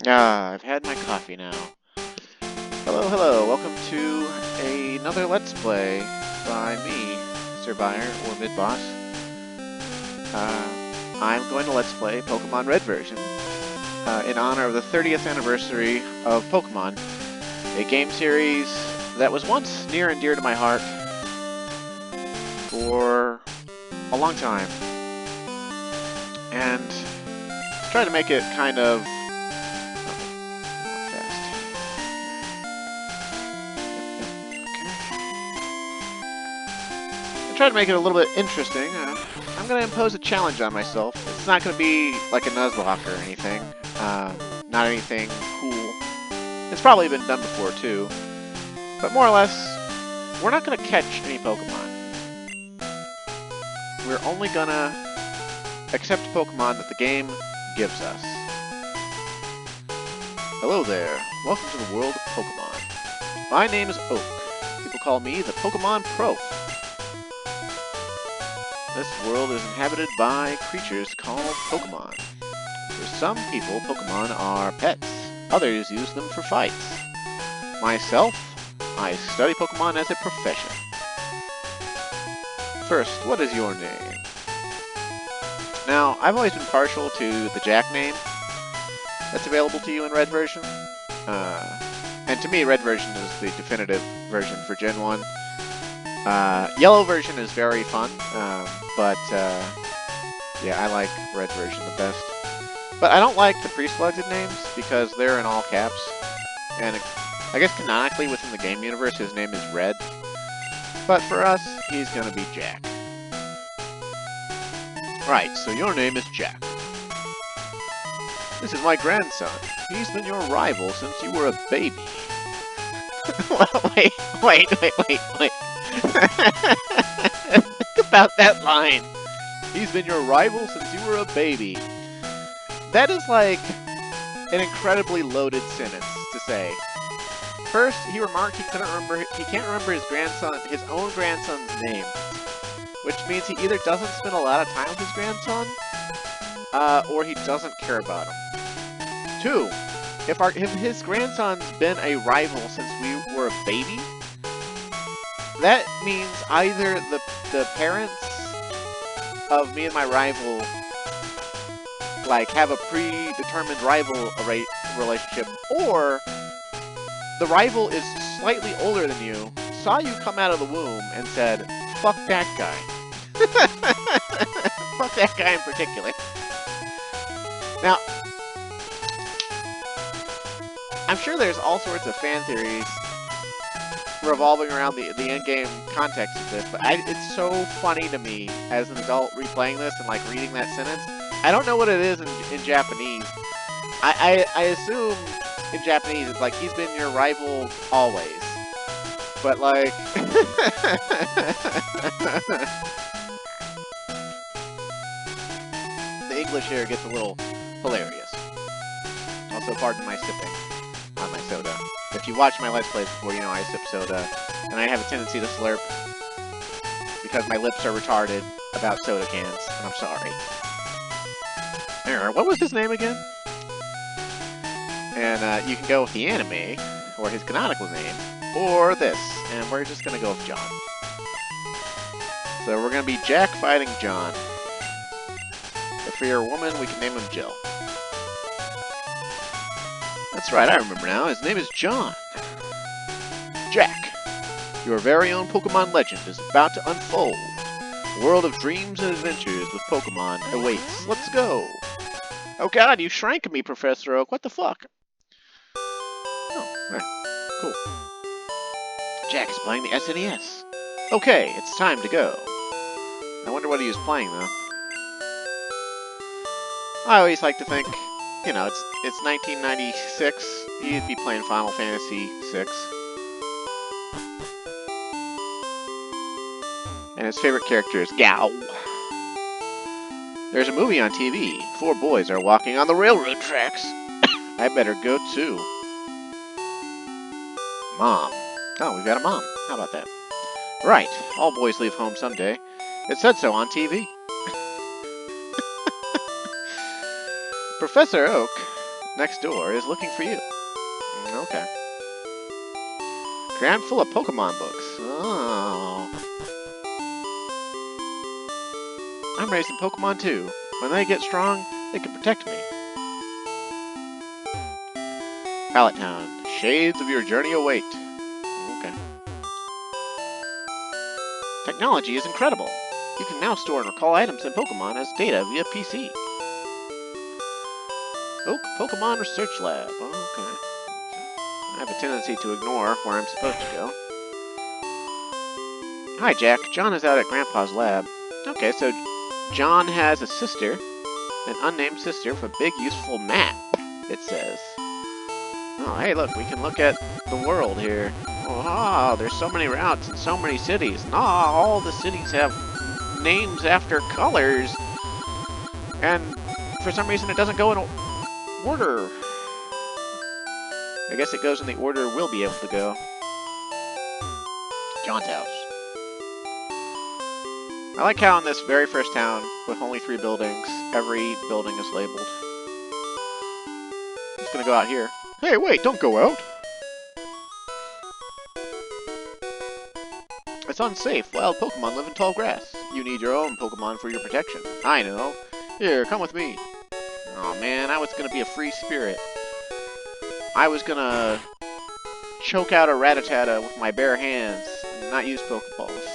I've had my coffee now. Hello, hello. Welcome to another Let's Play by me, Sir Buyer, or Mid-Boss. I'm going to Let's Play Pokemon Red version in honor of the 30th anniversary of Pokemon, a game series that was once near and dear to my heart for a long time. And to try to make it kind of try to make it a little bit interesting, I'm going to impose a challenge on myself. It's not going to be like a Nuzlocke or anything. Not anything cool. It's probably been done before, too. But more or less, we're not going to catch any Pokemon. We're only going to accept Pokemon that the game gives us. Hello there. Welcome to the world of Pokemon. My name is Oak. People call me the Pokemon Pro. This world is inhabited by creatures called Pokemon. For some people, Pokemon are pets. Others use them for fights. Myself, I study Pokemon as a profession. First, what is your name? Now, I've always been partial to the Jack name that's available to you in Red version. And to me, Red version is the definitive version for Gen 1. Yellow version is very fun, but yeah, I like Red version the best. But I don't like the pre-selected names because they're in all caps. And I guess canonically within the game universe, his name is Red. But for us, he's gonna be Jack. Right, so your name is Jack. This is my grandson. He's been your rival since you were a baby. wait. Think about that line. He's been your rival since you were a baby. That is like an incredibly loaded sentence to say. First, he remarked he can't remember his own grandson's name, which means he either doesn't spend a lot of time with his grandson, or he doesn't care about him. Two, if his grandson's been a rival since we were a baby, that means either the parents of me and my rival like have a predetermined rival relationship, or the rival is slightly older than you, saw you come out of the womb, and said, "Fuck that guy." Fuck that guy in particular. Now, I'm sure there's all sorts of fan theories revolving around the in-game context of this, but it's so funny to me as an adult replaying this and like reading that sentence. I don't know what it is in Japanese. I assume in Japanese it's like he's been your rival always, but like the English here gets a little hilarious. Also, pardon my sipping on my soda. If you watch my Let's Plays before, you know I sip soda, and I have a tendency to slurp because my lips are retarded about soda cans, and I'm sorry. What was his name again? And you can go with the anime, or his canonical name, or this, and we're just gonna go with John. So we're gonna be Jack fighting John. If you're a woman, we can name him Jill. That's right, I remember now. His name is John. Jack, your very own Pokemon legend is about to unfold. A world of dreams and adventures with Pokemon awaits. Let's go! Oh god, you shrank me, Professor Oak. What the fuck? Oh, right. Cool. Jack is playing the SNES. Okay, it's time to go. I wonder what he was playing, though. I always like to think, you know, it's 1996. He'd be playing Final Fantasy VI. And his favorite character is Gao. There's a movie on TV. 4 boys are walking on the railroad tracks. I better go too. Mom. Oh, we've got a mom. How about that? Right. All boys leave home someday. It said so on TV. Professor Oak, next door is looking for you. Okay. Ground full of Pokemon books. Oh. I'm raising Pokemon too. When they get strong, they can protect me. Pallet Town. Shades of your journey await. Okay. Technology is incredible. You can now store and recall items and Pokemon as data via PC. Oak Pokemon Research Lab. Okay. I have a tendency to ignore where I'm supposed to go. Hi, Jack. John is out at Grandpa's lab. Okay, so John has a sister, an unnamed sister, with a big, useful map, it says. Oh, hey, look, we can look at the world here. Oh, there's so many routes and so many cities. And all the cities have names after colors. And for some reason, it doesn't go in order. I guess it goes in the order we'll be able to go. John's house. I like how in this very first town, with only 3 buildings, every building is labeled. I'm just gonna go out here. Hey, wait, don't go out! It's unsafe. Wild Pokemon live in tall grass. You need your own Pokemon for your protection. I know. Here, come with me. Oh man, I was gonna be a free spirit. I was gonna choke out a Rattata with my bare hands and not use Pokeballs.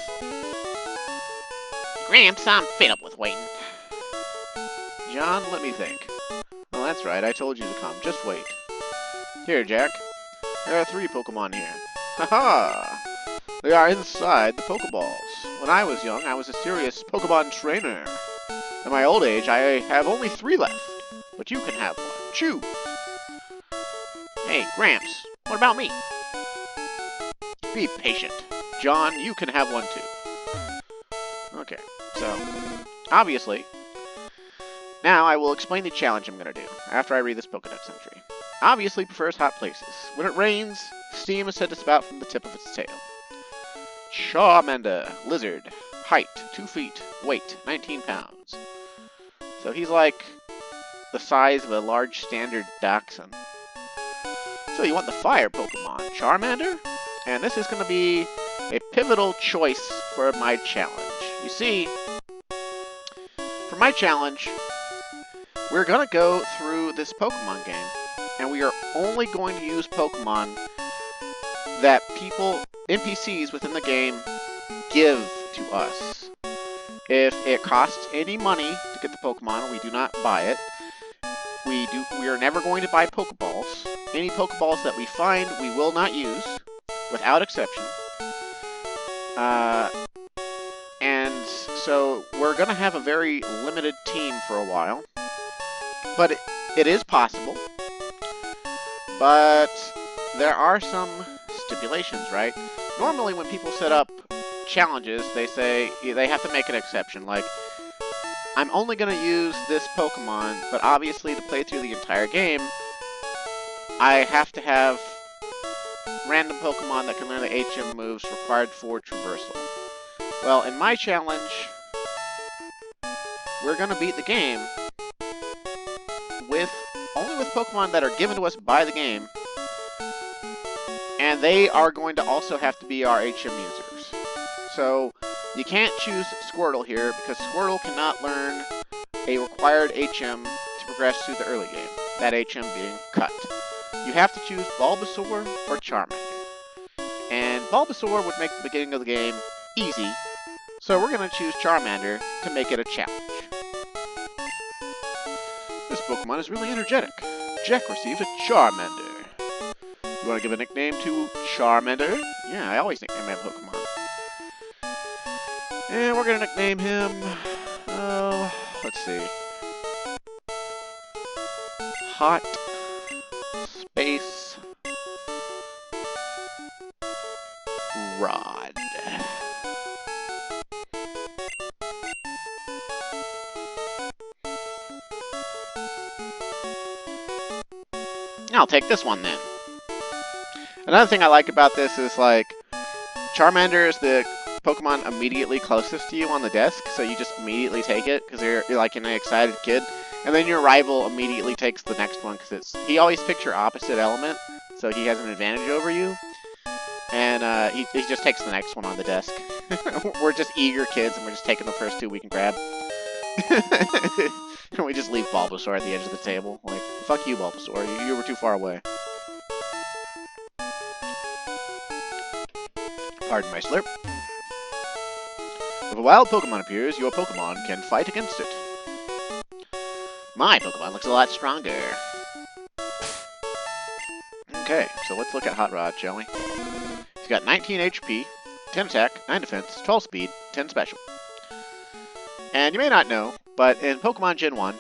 Gramps, I'm fed up with waiting. John, let me think. Oh, that's right, I told you to come. Just wait. Here, Jack. There are 3 Pokemon here. Haha! They are inside the Pokeballs. When I was young, I was a serious Pokemon trainer. In my old age, I have only 3 left. But you can have one. Choose! Hey, Gramps, what about me? Be patient. John, you can have one too. Okay, so, obviously, now I will explain the challenge I'm going to do after I read this Pokédex entry. Obviously prefers hot places. When it rains, steam is said to spout from the tip of its tail. Charmander, lizard, height 2 feet, weight 19 pounds. So he's like the size of a large standard dachshund. So you want the fire Pokemon, Charmander? And this is going to be a pivotal choice for my challenge. You see, for my challenge, we're going to go through this Pokemon game, and we are only going to use Pokemon that NPCs within the game, give to us. If it costs any money to get the Pokemon, we do not buy it. We are never going to buy Pokeballs. Any Pokeballs that we find, we will not use, without exception. And so we're going to have a very limited team for a while. But it is possible. But there are some stipulations, right? Normally when people set up challenges, they say they have to make an exception. Like, I'm only going to use this Pokemon, but obviously to play through the entire game, I have to have random Pokemon that can learn the HM moves required for traversal. Well, in my challenge, we're going to beat the game only with Pokemon that are given to us by the game, and they are going to also have to be our HM users. So, you can't choose Squirtle here, because Squirtle cannot learn a required HM to progress through the early game, that HM being cut. You have to choose Bulbasaur or Charmander. And Bulbasaur would make the beginning of the game easy, so we're going to choose Charmander to make it a challenge. This Pokemon is really energetic. Jack received a Charmander. You want to give a nickname to Charmander? Yeah, I always nickname my Pokemon. And we're going to nickname him... let's see. Hot Space Rod. I'll take this one then. Another thing I like about this is, like, Charmander is the Pokemon immediately closest to you on the desk, so you just immediately take it, because you're like an excited kid. And then your rival immediately takes the next one because he always picks your opposite element, so he has an advantage over you. And he just takes the next one on the desk. We're just eager kids, and we're just taking the first two we can grab. And we just leave Bulbasaur at the edge of the table. Like, fuck you, Bulbasaur. You were too far away. Pardon my slurp. If a wild Pokemon appears, your Pokemon can fight against it. My Pokemon looks a lot stronger. Okay, so let's look at Hot Rod, shall we? He's got 19 HP, 10 attack, 9 defense, 12 speed, 10 special. And you may not know, but in Pokemon Gen 1,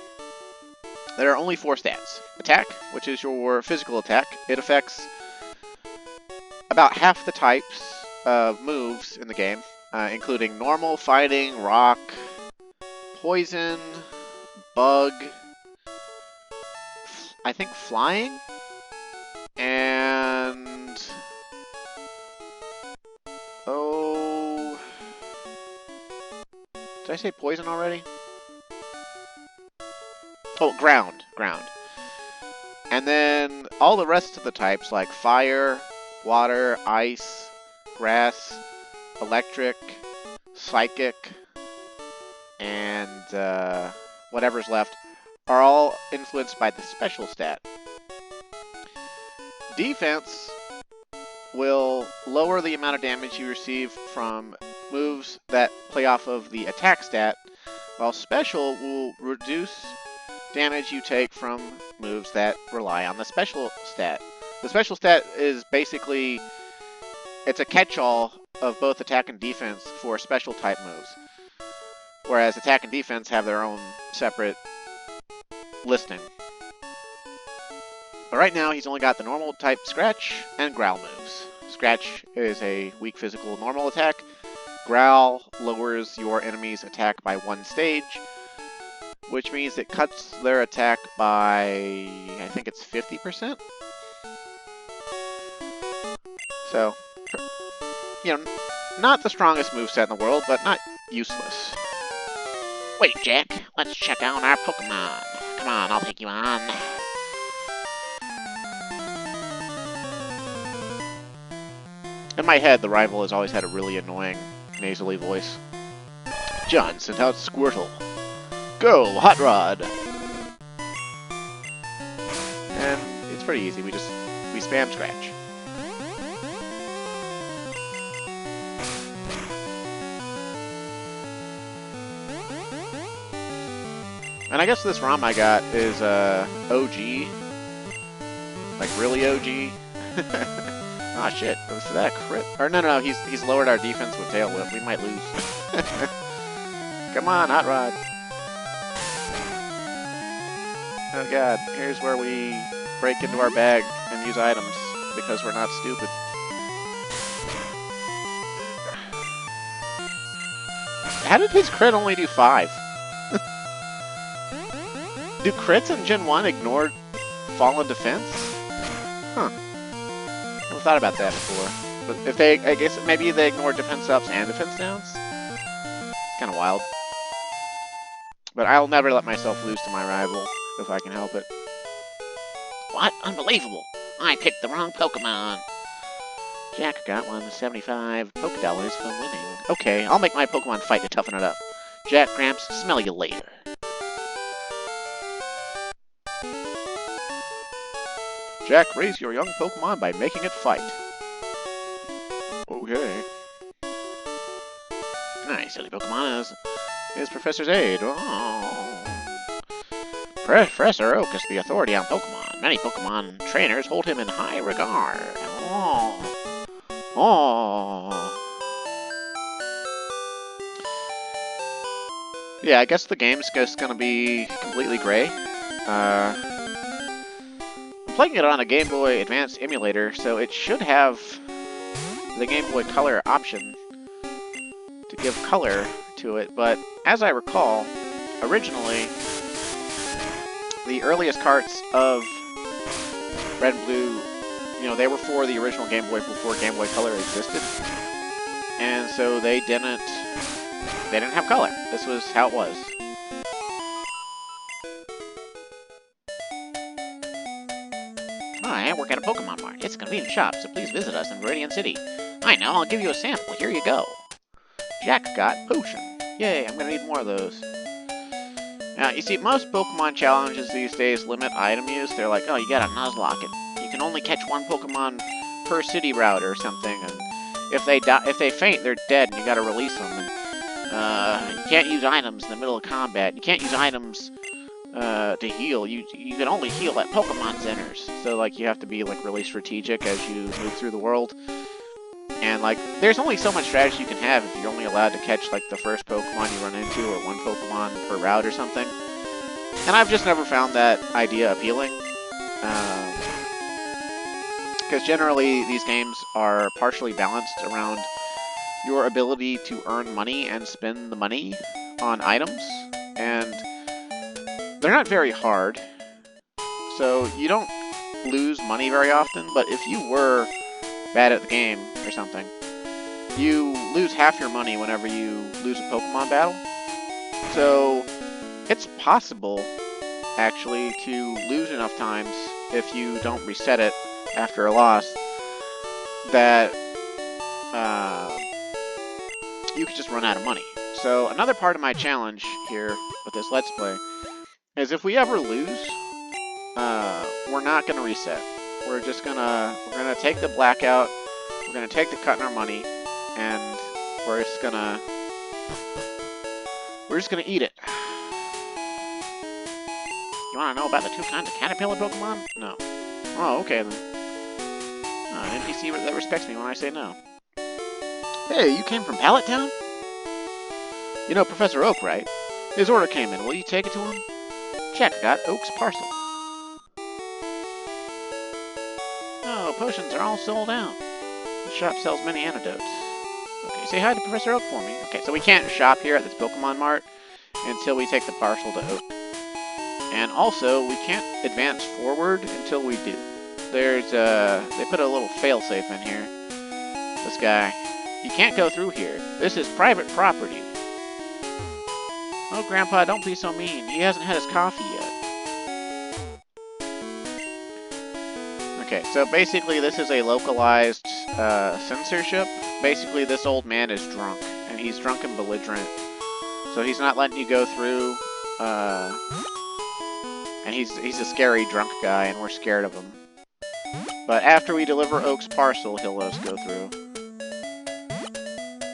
there are only 4 stats. Attack, which is your physical attack. It affects about half the types of moves in the game, including normal, fighting, rock, poison, bug, I think flying, and oh, did I say poison already? Oh, ground. And then all the rest of the types like fire, water, ice, grass, electric, psychic, and whatever's left are all influenced by the special stat. Defense will lower the amount of damage you receive from moves that play off of the attack stat, while special will reduce damage you take from moves that rely on the special stat. The special stat is basically, it's a catch-all of both attack and defense for special type moves, whereas attack and defense have their own separate listing. But right now, he's only got the normal type Scratch and Growl moves. Scratch is a weak physical normal attack. Growl lowers your enemy's attack by 1 stage, which means it cuts their attack by, I think it's 50%? So, you know, not the strongest moveset in the world, but not useless. Wait, Jack, let's check out our Pokemon. Come on, I'll take you on. In my head, the rival has always had a really annoying, nasally voice. John sent out Squirtle. Go, Hot Rod! And it's pretty easy, we spam Scratch. And I guess this ROM I got is OG. Like really OG. Ah, shit. Was that a crit? Or no, he's lowered our defense with Tail Whip. We might lose. Come on, Hot Rod. Oh god, here's where we break into our bag and use items because we're not stupid. How did his crit only do 5? Do crits in Gen 1 ignore fallen defense? Huh. Never thought about that before. But if they, I guess maybe they ignore defense ups and defense downs? It's kind of wild. But I'll never let myself lose to my rival, if I can help it. What? Unbelievable! I picked the wrong Pokemon! Jack got 175 Pokedollars for winning. Okay, I'll make my Pokemon fight to toughen it up. Jack, Gramps, smell you later. Jack, raise your young Pokemon by making it fight. Okay. Nice, silly Pokemon is Professor Zaid. Oh. Professor Oak is the authority on Pokemon. Many Pokemon trainers hold him in high regard. Oh. Oh. Yeah, I guess the game's just gonna be completely gray. I'm playing it on a Game Boy Advance emulator, so it should have the Game Boy Color option to give color to it, but as I recall, originally, the earliest carts of Red and Blue, you know, they were for the original Game Boy before Game Boy Color existed, and so they didn't have color. This was how it was. Hi, I work at a Pokemon Mart. It's a convenient shop, so please visit us in Viridian City. I know, I'll give you a sample. Here you go. Jack got potion. Yay, I'm gonna need more of those. Now, you see, most Pokemon challenges these days limit item use. They're like, oh, you gotta Nuzlocke it. You can only catch one Pokemon per city route or something, and if they faint, they're dead, and you gotta release them. And, you can't use items in the middle of combat. You can't use items to heal. You can only heal at Pokemon centers. So, like, you have to be, like, really strategic as you move through the world. And, like, there's only so much strategy you can have if you're only allowed to catch, like, the first Pokemon you run into, or one Pokemon per route or something. And I've just never found that idea appealing. Because generally, these games are partially balanced around your ability to earn money and spend the money on items. And they're not very hard, so you don't lose money very often, but if you were bad at the game or something, you lose half your money whenever you lose a Pokemon battle. So it's possible, actually, to lose enough times if you don't reset it after a loss that you could just run out of money. So another part of my challenge here with this Let's Play is if we ever lose, we're not gonna reset. We're gonna take the blackout, we're gonna take the cut in our money, and we're just gonna eat it. You wanna know about the two kinds of caterpillar Pokemon? No. Oh, okay then. An NPC that respects me when I say no. Hey, you came from Pallet Town? You know Professor Oak, right? His order came in. Will you take it to him? Jack got Oak's parcel. Oh, potions are all sold out. The shop sells many antidotes. Okay, say hi to Professor Oak for me. Okay, so we can't shop here at this Pokemon Mart until we take the parcel to Oak. And also, we can't advance forward until we do. They put a little failsafe in here. This guy. You can't go through here. This is private property. Oh, Grandpa, don't be so mean. He hasn't had his coffee yet. Okay, so basically this is a localized censorship. Basically, this old man is drunk, and he's drunk and belligerent. So he's not letting you go through, and he's a scary drunk guy, and we're scared of him. But after we deliver Oak's parcel, he'll let us go through.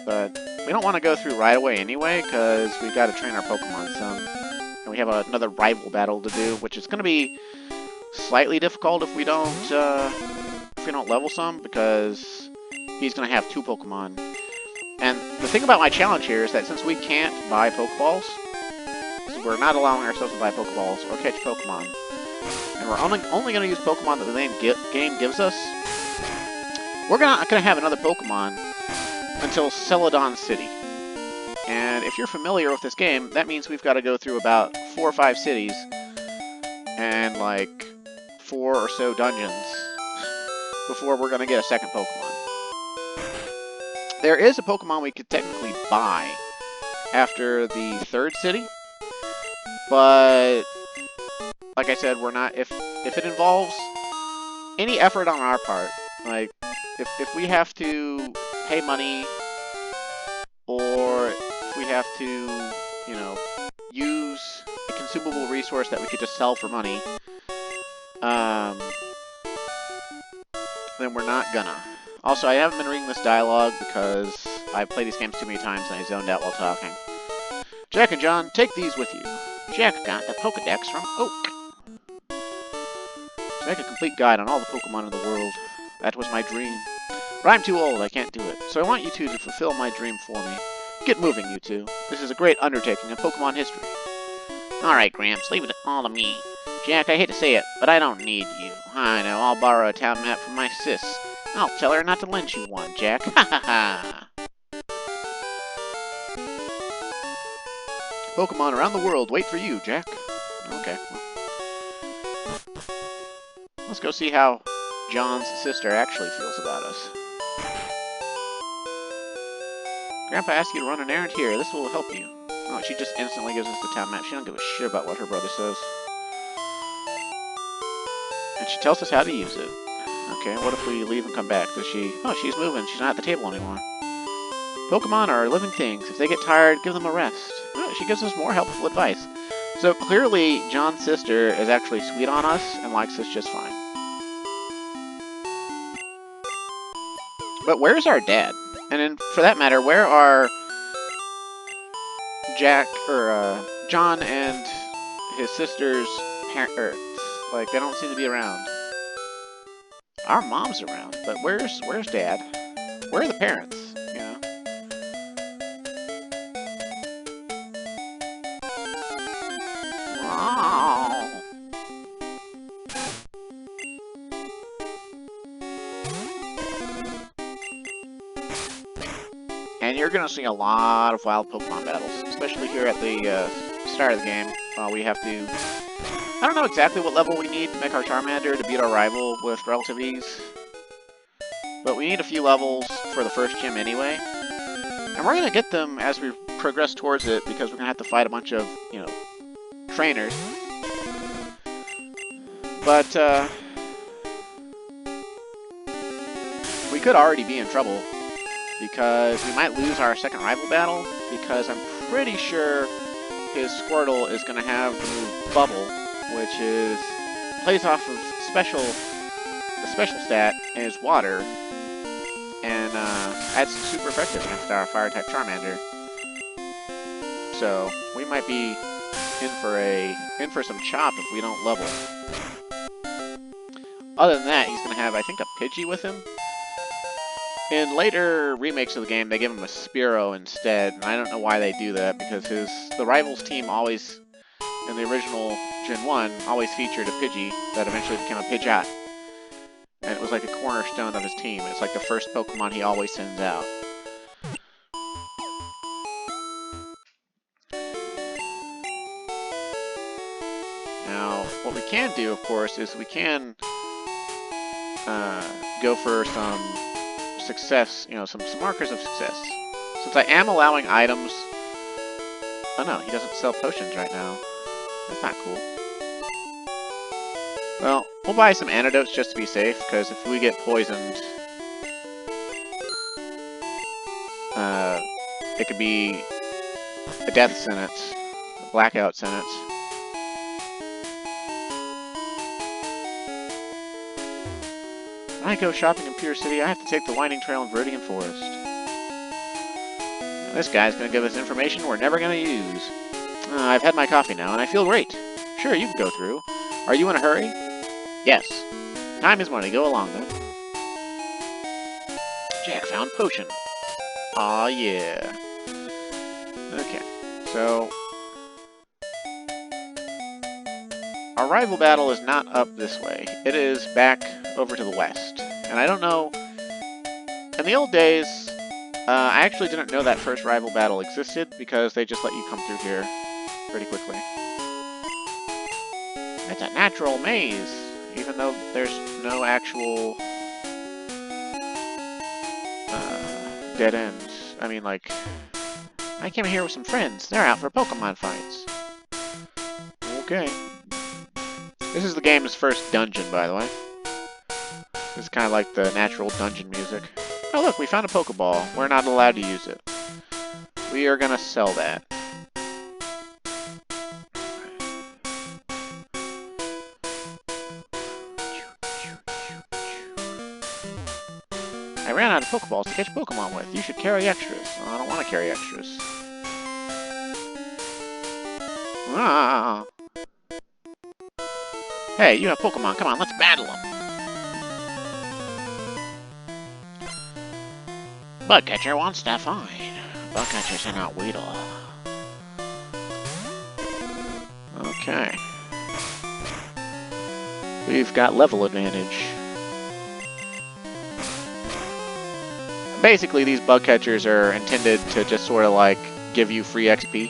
But we don't want to go through right away anyway, because we've got to train our Pokemon some. And we have another rival battle to do, which is going to be slightly difficult if we don't level some, because he's going to have 2 Pokemon. And the thing about my challenge here is that since we can't buy Pokeballs, so we're not allowing ourselves to buy Pokeballs or catch Pokemon, and we're only going to use Pokemon that the game gives us, we're not going to have another Pokemon until Celadon City. And if you're familiar with this game, that means we've got to go through about 4 or 5 cities and like 4 or so dungeons before we're going to get a second Pokemon. There is a Pokemon we could technically buy after the 3rd city, but like I said, we're not, if it involves any effort on our part, like if we have to pay money, or if we have to, you know, use a consumable resource that we could just sell for money, then we're not gonna. Also, I haven't been reading this dialogue because I've played these games too many times and I zoned out while talking. Jack and John, take these with you. Jack got the Pokedex from Oak. To make a complete guide on all the Pokemon in the world. That was my dream. But I'm too old, I can't do it. So I want you two to fulfill my dream for me. Get moving, you two. This is a great undertaking in Pokemon history. Alright, Gramps, leave it all to me. Jack, I hate to say it, but I don't need you. I know, I'll borrow a town map from my sis. I'll tell her not to lend you one, Jack. Ha ha ha! Pokemon around the world wait for you, Jack. Okay. Well. Let's go see how John's sister actually feels about us. Grandpa asked you to run an errand here. This will help you. Oh, she just instantly gives us the town map. She don't give a shit about what her brother says. And she tells us how to use it. Okay, what if we leave and come back? Does she... Oh, she's moving. She's not at the table anymore. Pokemon are living things. If they get tired, give them a rest. Oh, she gives us more helpful advice. So clearly, John's sister is actually sweet on us and likes us just fine. But where's our dad? And then, for that matter, where are John and his sister's parents? Like, they don't seem to be around. Our mom's around, but where's Dad? Where are the parents? You know? Wow. And you're gonna see a lot of wild Pokemon battles, especially here at the start of the game. We have to... I don't know exactly what level we need to make our Charmander to beat our rival with relative ease. But we need a few levels for the first gym anyway. And we're going to get them as we progress towards it, because we're going to have to fight a bunch of, you know, trainers. But, we could already be in trouble, because we might lose our second rival battle, because I'm pretty sure his Squirtle is going to have the move Bubble, which is plays off of the special stat is water, and adds super effective against our fire type Charmander. So we might be in for some chop if we don't level. Other than that, he's gonna have, I think, a Pidgey with him. In later remakes of the game, they give him a Spearow instead, and I don't know why they do that, because the rivals team always, in the original Gen 1, always featured a Pidgey that eventually became a Pidgeot. And it was like a cornerstone of his team. It's like the first Pokemon he always sends out. Now, what we can do, of course, is we can go for some success, you know, some markers of success. Since I am allowing items... Oh no, he doesn't sell potions right now. That's not cool. Well, we'll buy some antidotes just to be safe, because if we get poisoned, it could be a death sentence, a blackout sentence. When I go shopping in Pure City, I have to take the winding trail in Viridian Forest. This guy's gonna give us information we're never gonna use. I've had my coffee now, and I feel great. Sure, you can go through. Are you in a hurry? Yes. Time is money. Go along, then. Jack found potion. Aw, yeah. Okay, so... our rival battle is not up this way. It is back over to the west. And I don't know... in the old days, I actually didn't know that first rival battle existed, because they just let you come through here pretty quickly. It's a natural maze, even though there's no actual dead ends. I mean, like, I came here with some friends. They're out for Pokemon fights. Okay. This is the game's first dungeon, by the way. This is kind of like the natural dungeon music. Oh look, we found a Pokeball. We're not allowed to use it. We are gonna sell that. I ran out of Pokeballs to catch Pokemon with. You should carry extras. Well, I don't want to carry extras. Ah. Hey, you have Pokemon. Come on, let's battle them. Bugcatcher wants to fight. Bugcatchers are not Weedle. Okay. We've got level advantage. Basically, these bug catchers are intended to just sort of like give you free XP.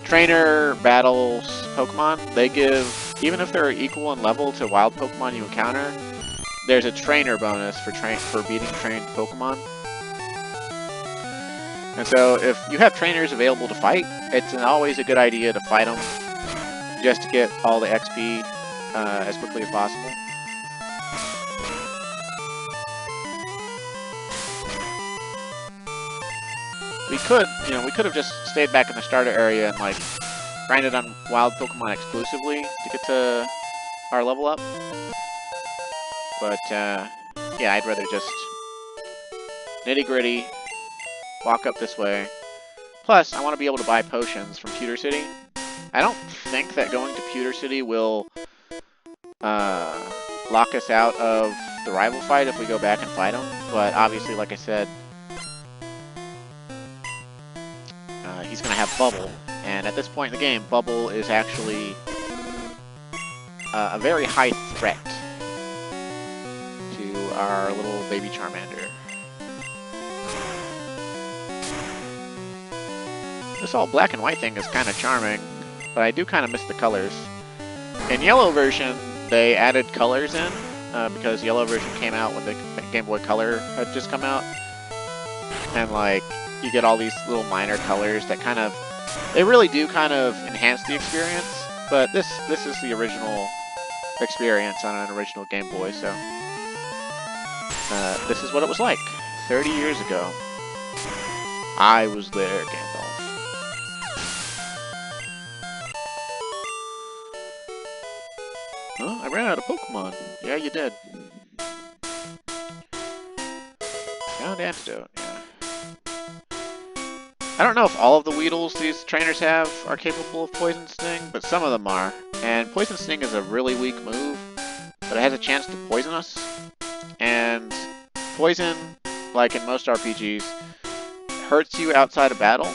Trainer battles Pokemon, they give, even if they're equal in level to wild Pokemon you encounter, there's a trainer bonus for beating trained Pokemon. And so if you have trainers available to fight, it's always a good idea to fight them just to get all the XP as quickly as possible. We could, we could have just stayed back in the starter area and like grinded on wild Pokemon exclusively to get to our level up. But yeah, I'd rather just nitty gritty, walk up this way. Plus, I want to be able to buy potions from Pewter City. I don't think that going to Pewter City will lock us out of the rival fight if we go back and fight him. But obviously, like I said, he's going to have Bubble. And at this point in the game, Bubble is actually a very high threat to our little baby Charmander. This all black and white thing is kind of charming, but I do kind of miss the colors. In Yellow version, they added colors in, because Yellow version came out when the Game Boy Color had just come out. And like, you get all these little minor colors that kind of, they really do kind of enhance the experience. But this is the original experience on an original Game Boy, so this is what it was like 30 years ago. I was there, Gandalf. Huh? I ran out of Pokemon. Yeah, you did. Found antidote, yeah. I don't know if all of the Weedles these trainers have are capable of Poison Sting, but some of them are. And Poison Sting is a really weak move, but it has a chance to poison us. And poison, like in most RPGs, hurts you outside of battle.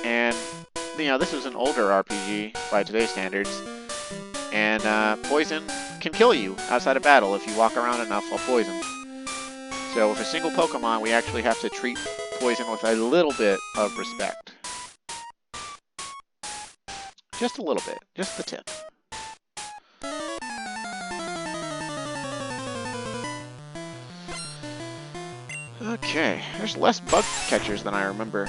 And, this is an older RPG by today's standards. And poison can kill you outside of battle if you walk around enough while poisoned. So with a single Pokemon, we actually have to treat poison with a little bit of respect. Just a little bit. Just the tip. Okay, there's less bug catchers than I remember.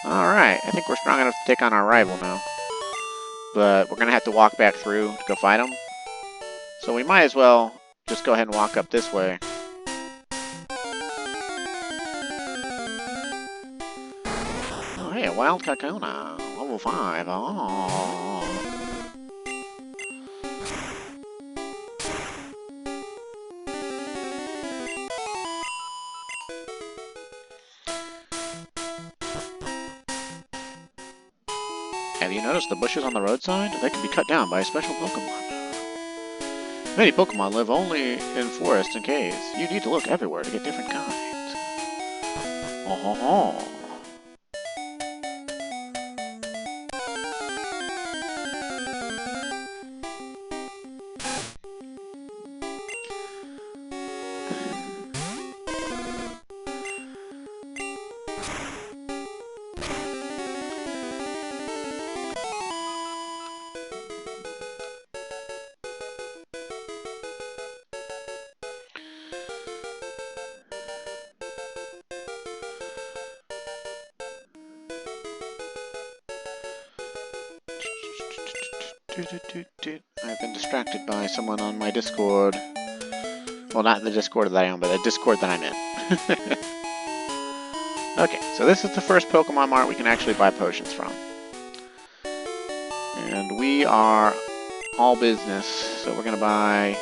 Alright, I think we're strong enough to take on our rival now. But we're going to have to walk back through to go fight him. So we might as well just go ahead and walk up this way. Oh, hey, a wild Kakuna. Level 5. Oh. Have you noticed the bushes on the roadside? They can be cut down by a special Pokemon. Many Pokemon live only in forests and caves. You need to look everywhere to get different kinds. Oh ho ho. I've been distracted by someone on my Discord. Well, not the Discord that I am, but the Discord that I'm in. Okay, so this is the first Pokemon Mart we can actually buy potions from. And we are all business, so we're gonna buy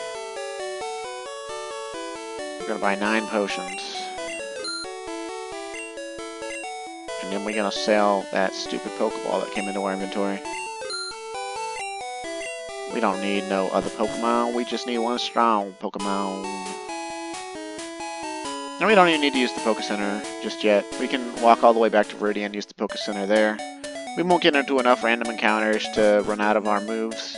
9 potions. And then we're gonna sell that stupid Pokeball that came into our inventory. We don't need no other Pokemon, we just need one strong Pokemon. And we don't even need to use the Poke Center just yet. We can walk all the way back to Viridian and use the Poke Center there. We won't get into enough random encounters to run out of our moves.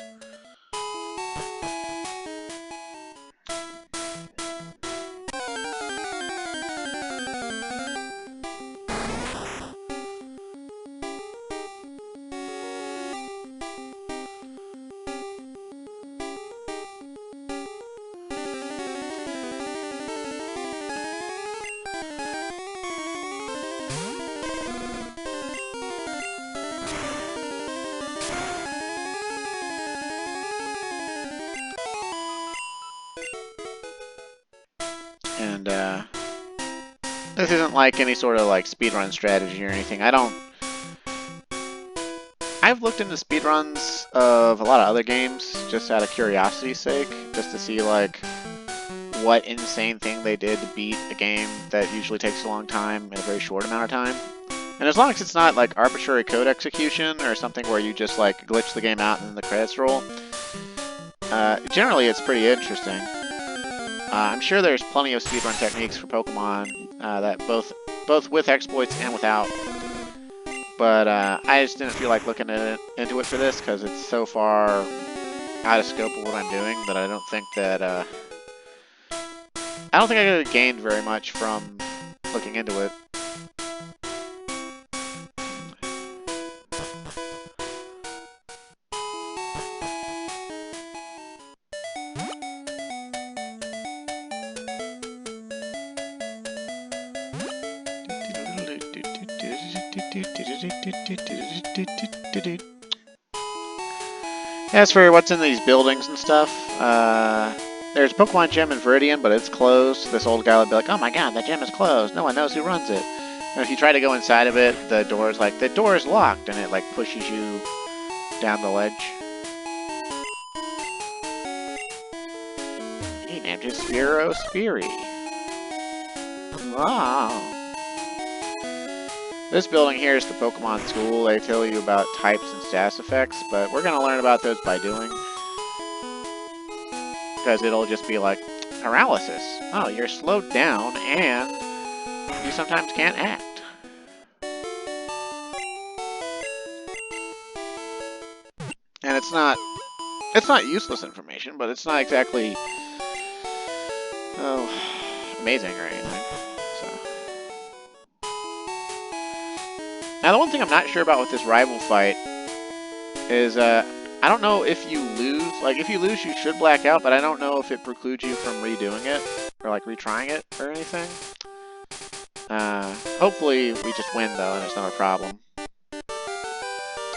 And this isn't like any sort of like speedrun strategy or anything. I've looked into speedruns of a lot of other games just out of curiosity's sake, just to see like what insane thing they did to beat a game that usually takes a long time in a very short amount of time. And as long as it's not like arbitrary code execution or something where you just like glitch the game out and then the credits roll, generally it's pretty interesting. I'm sure there's plenty of speedrun techniques for Pokemon that both with exploits and without. But I just didn't feel like looking into it for this because it's so far out of scope of what I'm doing that I don't think I could have gained very much from looking into it. As for what's in these buildings and stuff, there's a Pokemon Gym in Viridian, but it's closed. This old guy would be like, "Oh my god, that gym is closed. No one knows who runs it." And if you try to go inside of it, the door is locked, and it like pushes you down the ledge. He named his Spearow Speary. Wow. This building here is the Pokemon School. They tell you about types and status effects, but we're going to learn about those by doing. Because it'll just be like, paralysis. Oh, you're slowed down, and you sometimes can't act. And it's not useless information, but it's not exactly, amazing or anything. Now, the one thing I'm not sure about with this rival fight is, I don't know if you lose. Like, if you lose, you should black out, but I don't know if it precludes you from redoing it, or, like, retrying it, or anything. Hopefully we just win, though, and it's not a problem.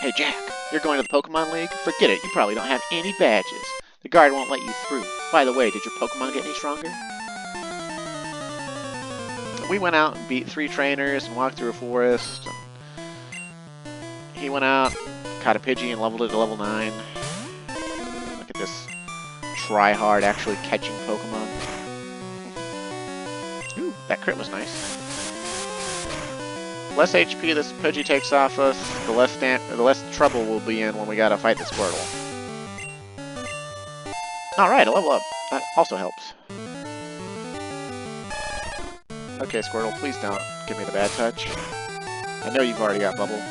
Hey, Jack, you're going to the Pokemon League? Forget it, you probably don't have any badges. The guard won't let you through. By the way, did your Pokemon get any stronger? We went out and beat 3 trainers and walked through a forest. He went out, caught a Pidgey, and leveled it to level 9. Look at this try-hard actually catching Pokemon. Ooh, that crit was nice. The less HP this Pidgey takes off us, the less trouble we'll be in when we gotta fight the Squirtle. Alright, a level up. That also helps. Okay, Squirtle, please don't give me the bad touch. I know you've already got Bubble.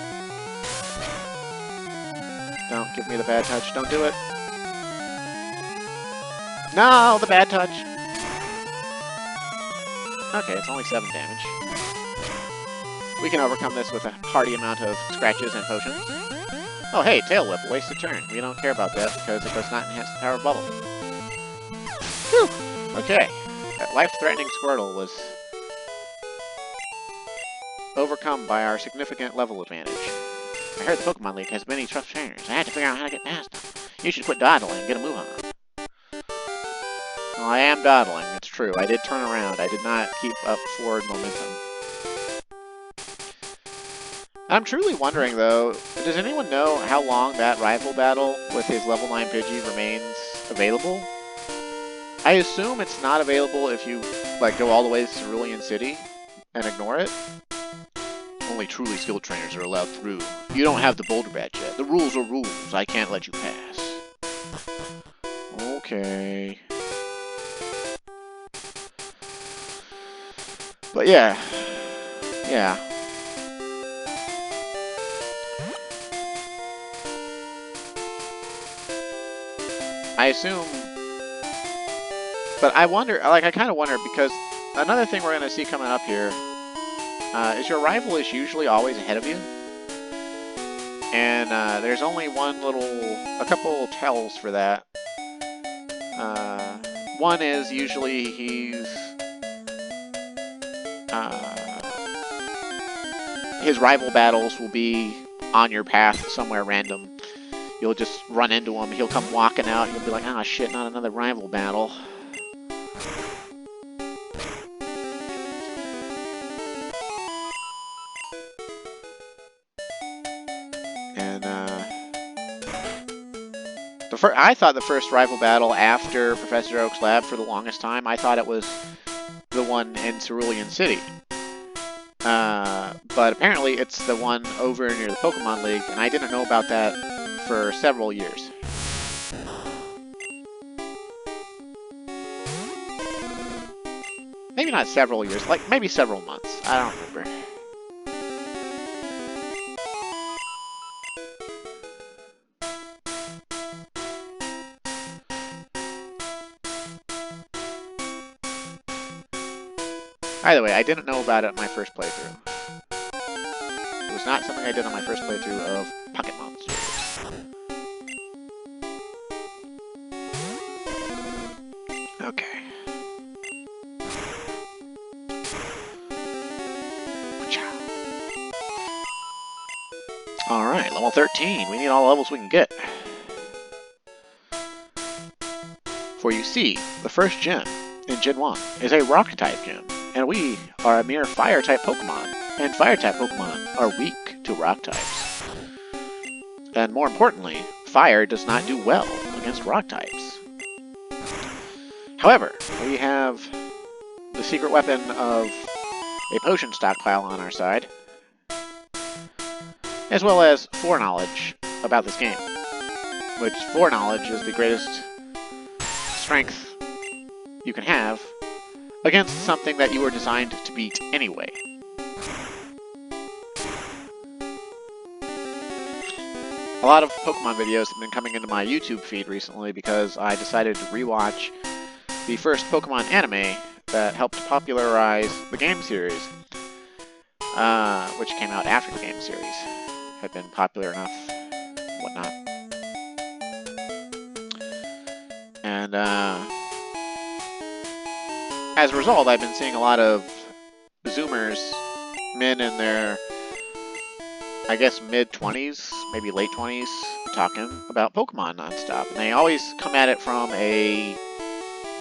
Don't give me the bad touch. Don't do it. No, the bad touch. Okay, it's only 7 damage. We can overcome this with a hearty amount of scratches and potions. Oh, hey, Tail Whip, wasted turn. We don't care about that because it does not enhance the power of Bubble. Whew. Okay, that life-threatening Squirtle was overcome by our significant level advantage. I heard the Pokemon League has many tough trainers. I had to figure out how to get past them. You should quit dawdling and get a move on. Well, I am dawdling, it's true. I did turn around. I did not keep up forward momentum. I'm truly wondering, though, does anyone know how long that rival battle with his level 9 Pidgey remains available? I assume it's not available if you, like, go all the way to Cerulean City and ignore it. Only truly skilled trainers are allowed through. You don't have the Boulder Badge yet. The rules are rules. I can't let you pass. Okay. But yeah. Yeah. I assume... But I wonder, like, I kind of wonder, because another thing we're going to see coming up here is your rival is usually always ahead of you. And there's only a couple tells for that. One is usually he's his rival battles will be on your path somewhere random. You'll just run into him. He'll come walking out. You'll be like, ah, shit, not another rival battle. And, I thought the first rival battle after Professor Oak's lab for the longest time, I thought it was the one in Cerulean City. But apparently it's the one over near the Pokemon League, and I didn't know about that for several years. Maybe not several years, like maybe several months. I don't remember. Either way, I didn't know about it in my first playthrough. It was not something I did on my first playthrough of Pocket Monsters. Okay. Alright, level 13. We need all the levels we can get. For you see, the first gym in Gen 1 is a Rock-type gym, and we are a mere Fire-type Pokemon, and Fire-type Pokemon are weak to Rock-types. And more importantly, Fire does not do well against Rock-types. However, we have the secret weapon of a potion stockpile on our side, as well as foreknowledge about this game, which foreknowledge is the greatest strength you can have against something that you were designed to beat anyway. A lot of Pokemon videos have been coming into my YouTube feed recently because I decided to rewatch the first Pokemon anime that helped popularize the game series, which came out after the game series had been popular enough, whatnot. And as a result, I've been seeing a lot of Zoomers, men in their, I guess, mid-20s, maybe late 20s, talking about Pokemon nonstop. And they always come at it from a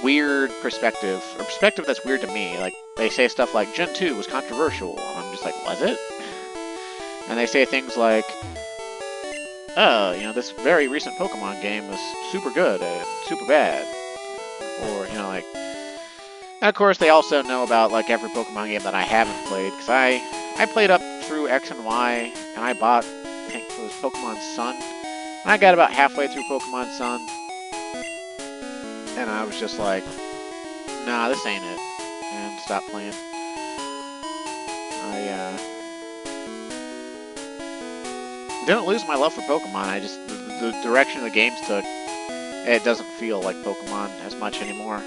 weird perspective, or perspective that's weird to me. Like, they say stuff like, Gen 2 was controversial, and I'm just like, was it? And they say things like, oh, you know, this very recent Pokemon game was super good and super bad. Or, you know, like... And of course, they also know about, like, every Pokemon game that I haven't played, because I played up through X and Y, and I bought, I think it was Pokemon Sun. And I got about halfway through Pokemon Sun, and I was just like, nah, this ain't it, and stopped playing. Didn't lose my love for Pokemon, I just, the direction the games took, it doesn't feel like Pokemon as much anymore.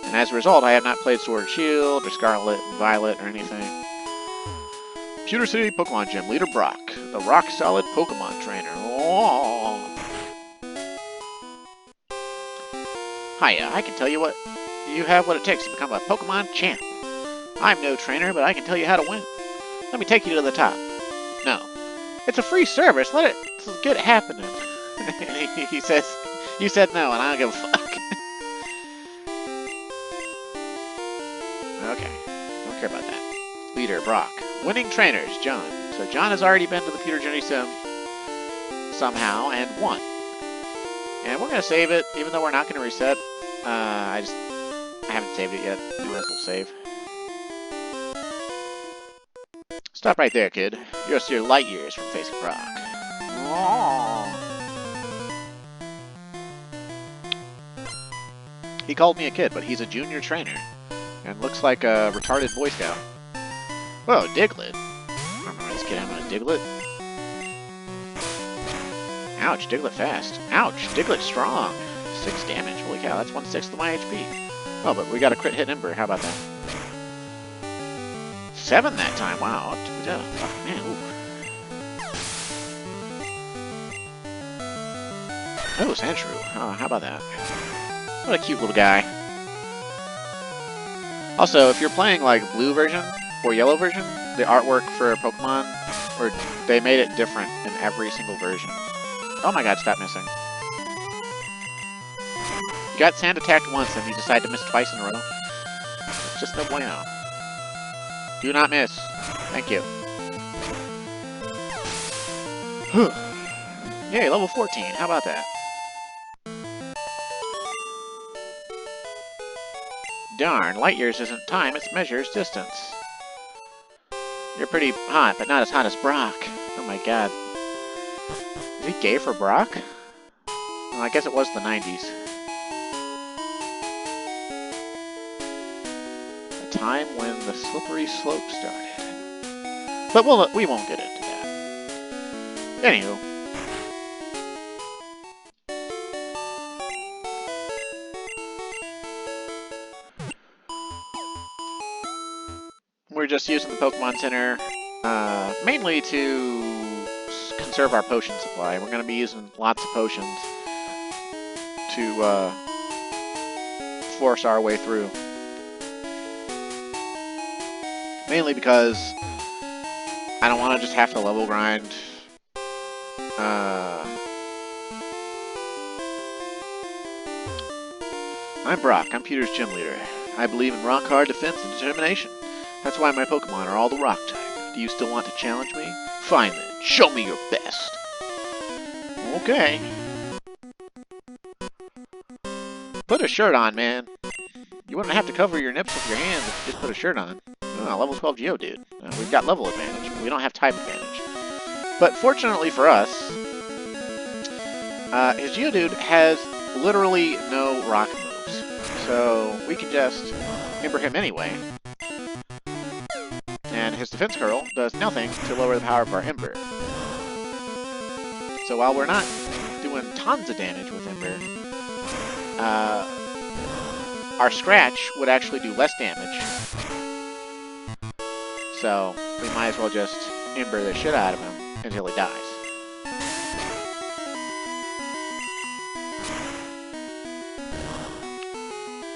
And as a result, I have not played Sword and Shield, or Scarlet and Violet, or anything. Pewter City Pokemon Gym, Leader Brock, the rock-solid Pokemon trainer. Oh. Hiya, I can tell you what, you have what it takes to become a Pokemon champ. I'm no trainer, but I can tell you how to win. Let me take you to the top. No. It's a free service. Let's get it happening. He says, you said no, and I don't give a fuck. Okay. Don't care about that. Leader, Brock. Winning trainers, John. So John has already been to the Pewter Journey Sim somehow and won. And we're going to save it, even though we're not going to reset. I haven't saved it yet. I might as well save. Stop right there, kid. You're still light years from facing Brock. Aww. He called me a kid, but he's a junior trainer. And looks like a retarded Boy Scout. Whoa, Diglett. I don't know this kid having a Diglett. Ouch, Diglett fast. Ouch, Diglett strong. 6 damage. Holy cow, that's 1/6 of my HP. Oh, but we got a crit hit Ember. How about that? 7 that time. Wow. Oh, man. Ooh. Oh, Sandshrew. Oh, how about that? What a cute little guy. Also, if you're playing like blue version or yellow version, the artwork for Pokemon, or they made it different in every single version. Oh my god, stop missing. You got sand attacked once and you decide to miss twice in a row. It's just no bueno. Do not miss. Thank you. Yay, level 14. How about that? Darn, light years isn't time, it measures distance. You're pretty hot, but not as hot as Brock. Oh my god. Is he gay for Brock? Well, I guess it was the 90s. A time when the slippery slope started. But we won't get into that. Anywho. We're just using the Pokemon Center mainly to conserve our potion supply. We're going to be using lots of potions to force our way through. Mainly because I don't want to just have to level grind. I'm Brock. I'm Peter's gym leader. I believe in rock-hard defense and determination. That's why my Pokemon are all the rock type. Do you still want to challenge me? Fine then. Show me your best. Okay. Put a shirt on, man. You wouldn't have to cover your nips with your hands if you just put a shirt on. Oh, level 12 Geodude. We've got level advantage, but we don't have type advantage. But fortunately for us, his Geodude has literally no rock moves. So we can just Ember him anyway. And his defense curl does nothing to lower the power of our Ember. So while we're not doing tons of damage with Ember, our Scratch would actually do less damage. So we might as well just Ember the shit out of him until he dies.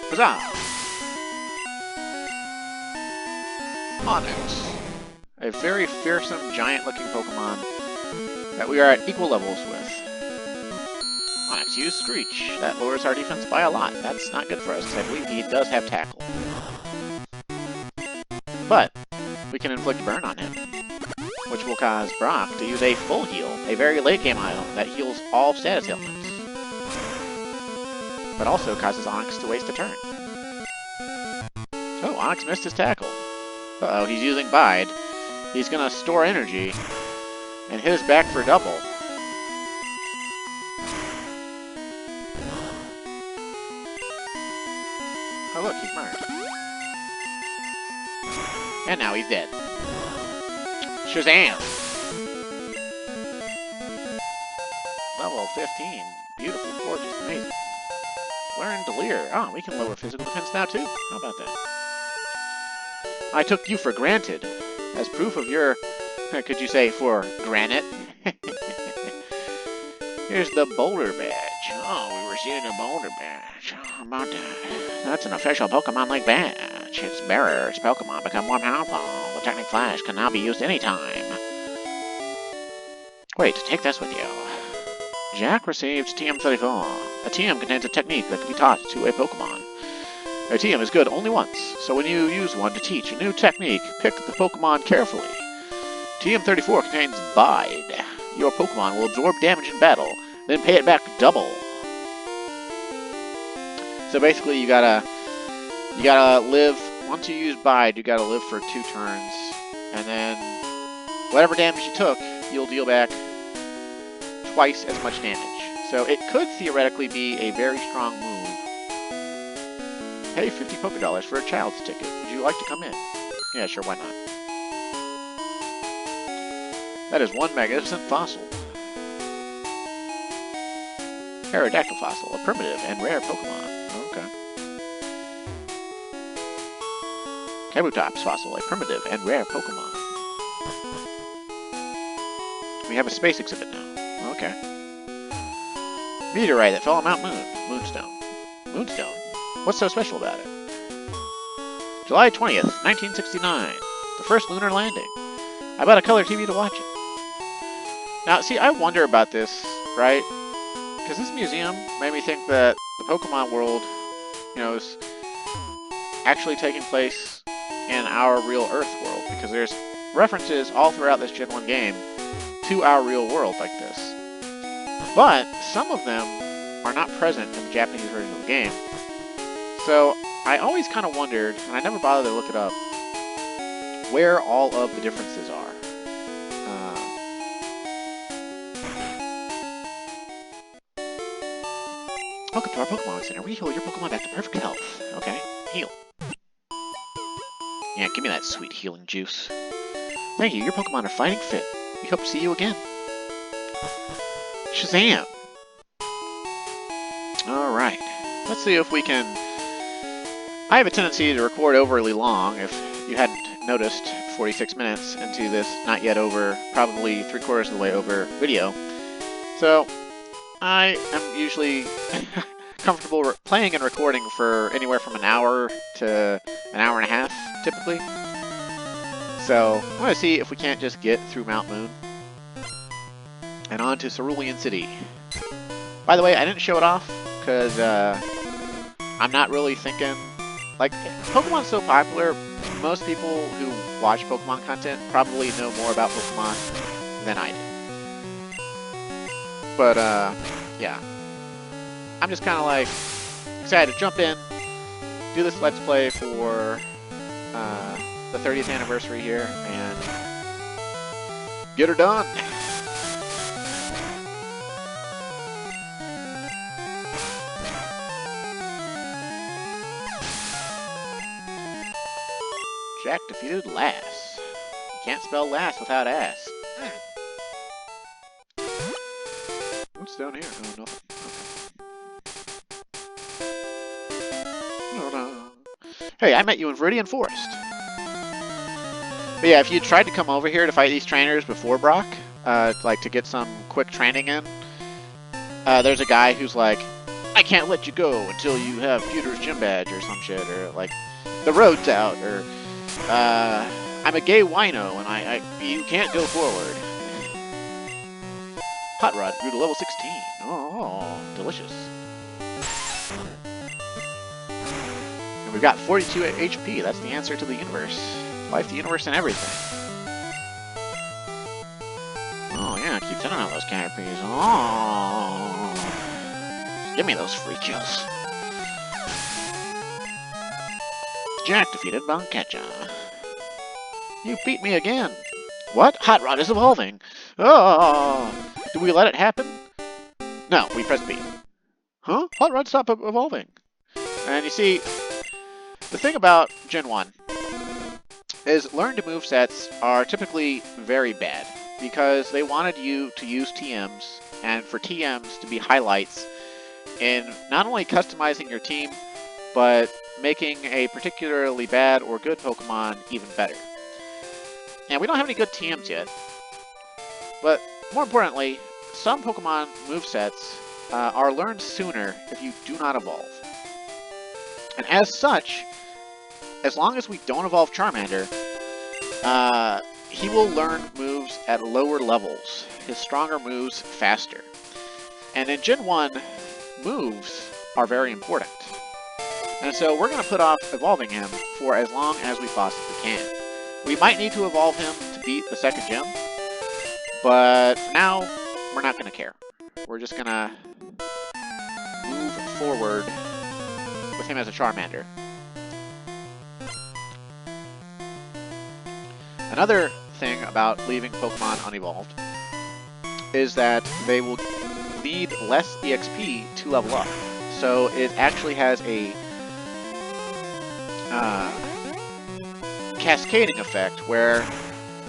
Huzzah! Onix. A very fearsome, giant-looking Pokemon that we are at equal levels with. Onix, use Screech. That lowers our defense by a lot. That's not good for us, because I believe he does have Tackle. But we can inflict Burn on him, which will cause Brock to use a full heal, a very late-game item that heals all status ailments, but also causes Onix to waste a turn. Oh, Onix missed his Tackle. Uh-oh, he's using Bide. He's gonna store energy and hit us back for double. Oh look, he's burned. And now he's dead. Shazam! Level 15. Beautiful, gorgeous, amazing. Learn Delirium. Oh, we can lower physical defense now too. How about that? I took you for granted. As proof of your, could you say, for granite? Here's the Boulder Badge. Oh, we received a Boulder Badge. How about that? That's an official Pokemon Lake badge. Its bearer's Pokemon become more powerful. The Technic Flash can now be used anytime. Wait, take this with you. Jack received TM34. A TM contains a technique that can be taught to a Pokemon. A TM is good only once, so when you use one to teach a new technique, pick the Pokemon carefully. TM34 contains Bide. Your Pokemon will absorb damage in battle, then pay it back double. So basically, you gotta live. Once you use Bide, you gotta live for 2 turns, and then whatever damage you took, you'll deal back twice as much damage. So it could theoretically be a very strong move. Pay 50 Pokédollars for a child's ticket. Would you like to come in? Yeah, sure, why not? That is one magnificent fossil. Aerodactyl fossil, a primitive and rare Pokemon. Okay. Kabutops fossil, a primitive and rare Pokemon. We have a space exhibit now. Okay. Meteorite that fell on Mount Moon. Moonstone. Moonstone? What's so special about it? Would you July 20th, 1969. The first lunar landing. I bought a color TV to watch it. Now, see, I wonder about this, right? Because this museum made me think that the Pokemon world, is actually taking place in our real Earth world. Because there's references all throughout this Gen 1 game to our real world like this. But some of them are not present in the Japanese version of the game. So I always kind of wondered, and I never bothered to look it up, where all of the differences are. Welcome to our Pokemon Center. We heal your Pokemon back to perfect health. Okay, heal. Yeah, give me that sweet healing juice. Thank you, your Pokemon are fighting fit. We hope to see you again. Shazam! Alright, let's see if we can... I have a tendency to record overly long, if you hadn't noticed, 46 minutes into this not yet over, probably 3/4 of the way over video. So, I am usually comfortable playing and recording for anywhere from an hour to an hour and a half, typically. So, I'm going to see if we can't just get through Mount Moon and on to Cerulean City. By the way, I didn't show it off, because I'm not really thinking... Like, Pokemon's so popular, most people who watch Pokemon content probably know more about Pokemon than I do. But, yeah. I'm just kind of like excited to jump in, do this Let's Play for the 30th anniversary here, and get her done! Jack defeated Lass. You can't spell Lass without ass. What's down here? Oh, nothing. Okay. Oh, no. Hey, I met you in Viridian Forest. But yeah, if you tried to come over here to fight these trainers before Brock, like to get some quick training in, there's a guy who's like, I can't let you go until you have Pewter's gym badge or some shit, or like, the road's out, or I'm a gay wino and you can't go forward. Hot Rod grew to level 16. Oh, delicious. And we've got 42 HP. That's the answer to the universe. Life, the universe, and everything. Oh yeah, keep turning on those Caterpies. Oh, give me those free kills. Jack defeated Bonkecha. You beat me again. What? Hot Rod is evolving. Oh, do we let it happen? No, we press B. Huh? Hot Rod stopped evolving. And you see, the thing about Gen 1 is learned movesets are typically very bad because they wanted you to use TMs and for TMs to be highlights in not only customizing your team, but making a particularly bad or good Pokemon even better. And we don't have any good TMs yet, but more importantly, some Pokemon movesets are learned sooner if you do not evolve. And as such, as long as we don't evolve Charmander, he will learn moves at lower levels, his stronger moves faster. And in Gen 1, moves are very important. And so we're going to put off evolving him for as long as we possibly can. We might need to evolve him to beat the second gym, but for now, we're not going to care. We're just going to move forward with him as a Charmander. Another thing about leaving Pokemon unevolved is that they will need less EXP to level up. So it actually has a cascading effect where